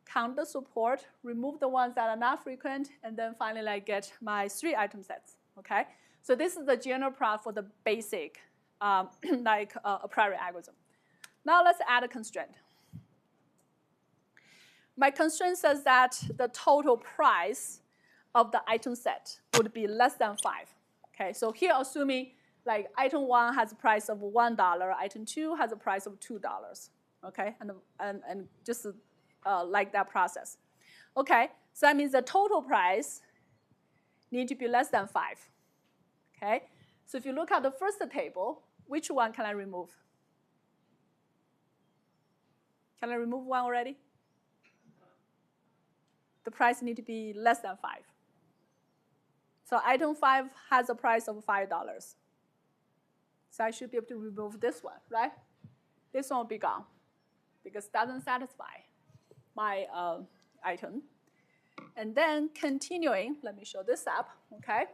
count the support, remove the ones that are not frequent, and then finally get my 3 item sets, okay? So this is the general path for the basic, a priori algorithm. Now let's add a constraint. My constraint says that the total price of the item set would be less than 5, okay? So here assuming item 1 has a price of $1, item 2 has a price of $2, okay? And just like that process. Okay, so that means the total price need to be less than 5, okay? So if you look at the first table, which one can I remove? Can I remove 1 already? The price need to be less than 5. So item 5 has a price of $5. So I should be able to remove this one, right? This one will be gone because it doesn't satisfy my item. And then continuing, let me show this up, okay?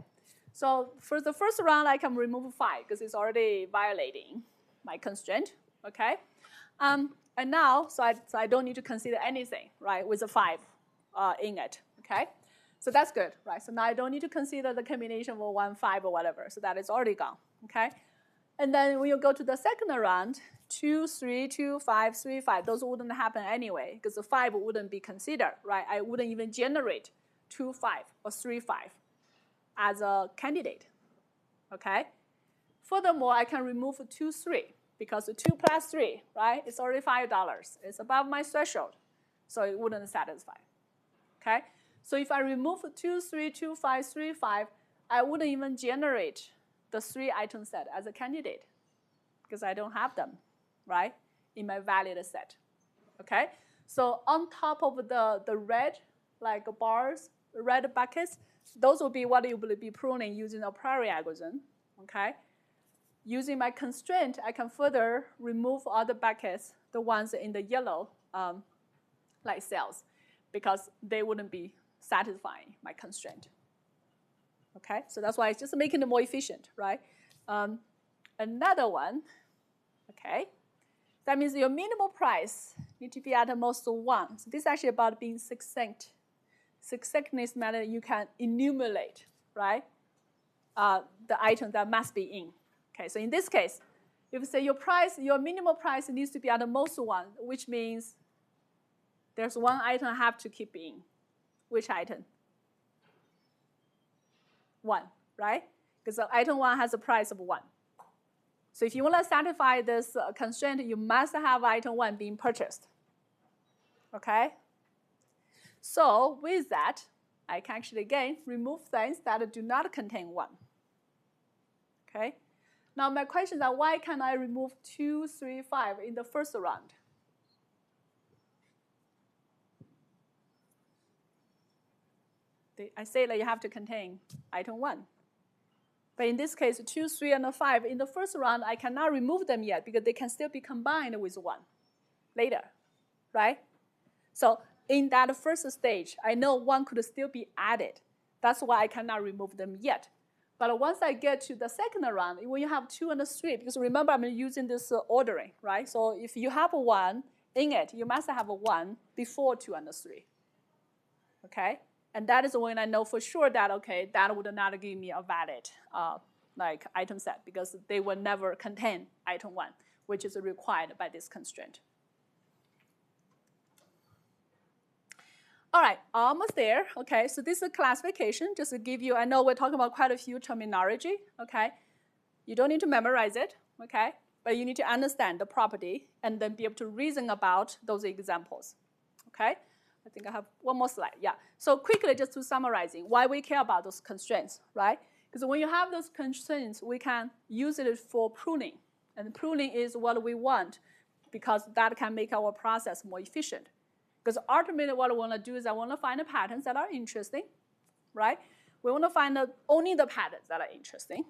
So for the first round, I can remove 5 because it's already violating my constraint, okay? And now, so I don't need to consider anything, right, with a 5 in it, okay? So that's good, right? So now I don't need to consider the combination of 1, 5, or whatever. So that is already gone, okay? And then when you go to the second round, 2, 3, 2, 5, 3, 5, those wouldn't happen anyway because the 5 wouldn't be considered, right? I wouldn't even generate 2, 5 or 3, 5 as a candidate, okay? Furthermore, I can remove 2, 3 because the 2 plus 3, right, it's already $5. It's above my threshold, so it wouldn't satisfy, okay? So if I remove 2, 3, 2, 5, 3, 5, I wouldn't even generate the 3 item set as a candidate because I don't have them, right, in my valid set, okay? So on top of the red, bars, red buckets, those will be what you will be pruning using a priori algorithm, okay? using my constraint, I can further remove other buckets, the ones in the yellow like cells, because they wouldn't be satisfying my constraint. Okay, so that's why it's just making it more efficient, right? Another one, okay, that means your minimal price need to be at the most 1. So this is actually about being succinct. Succinctness matter you can enumerate, right? The item that must be in. Okay, so in this case, if you say your minimal price needs to be at the most 1, which means there's one item I have to keep in. Which item? 1, right? Because item 1 has a price of 1. So if you want to satisfy this constraint, you must have item 1 being purchased. Okay? So with that, I can actually, again, remove things that do not contain 1. Okay? Now my question is, why can I remove 2, 3, 5 in the first round? I say that you have to contain item 1. But in this case, 2, 3, and 5, in the first round, I cannot remove them yet because they can still be combined with 1 later, right? So in that first stage, I know 1 could still be added. That's why I cannot remove them yet. But once I get to the second round, when you have 2 and 3, because remember I'm using this ordering, right? So if you have 1 in it, you must have 1 before 2 and 3, okay? And that is when I know for sure that, okay, that would not give me a valid like item set because they will never contain item 1, which is required by this constraint. All right, almost there. Okay, so this is a classification just to give you, I know we're talking about quite a few terminology, okay? You don't need to memorize it, okay? But you need to understand the property and then be able to reason about those examples, okay? I think I have one more slide, yeah. So quickly, just to summarizing, why we care about those constraints, right? Because when you have those constraints, we can use it for pruning. And pruning is what we want because that can make our process more efficient. Because ultimately what I want to do is I want to find the patterns that are interesting, right? We want to find only the patterns that are interesting,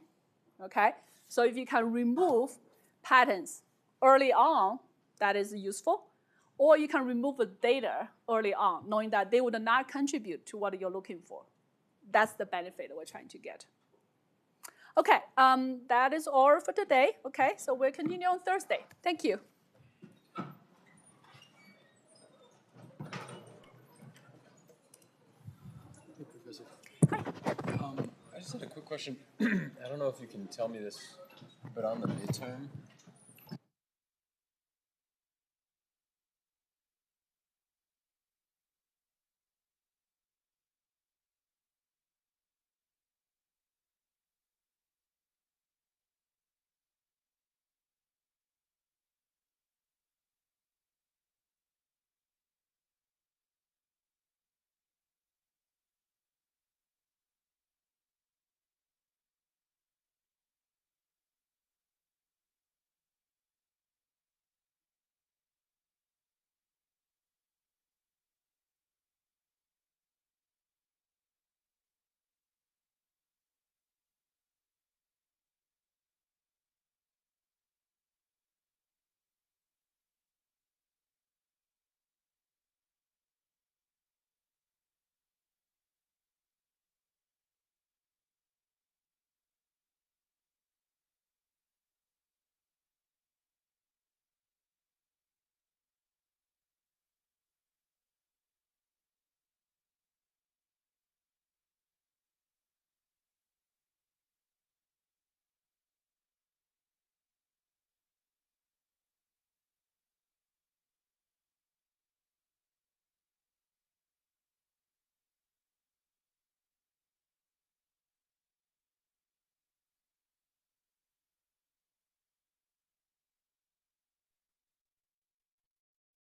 okay? So if you can remove patterns early on, that is useful. Or you can remove the data early on, knowing that they would not contribute to what you're looking for. That's the benefit we're trying to get. Okay, that is all for today. Okay, so we'll continue on Thursday. Thank you. Hey, Professor. Hi. I just had a quick question. I don't know if you can tell me this, but on the midterm,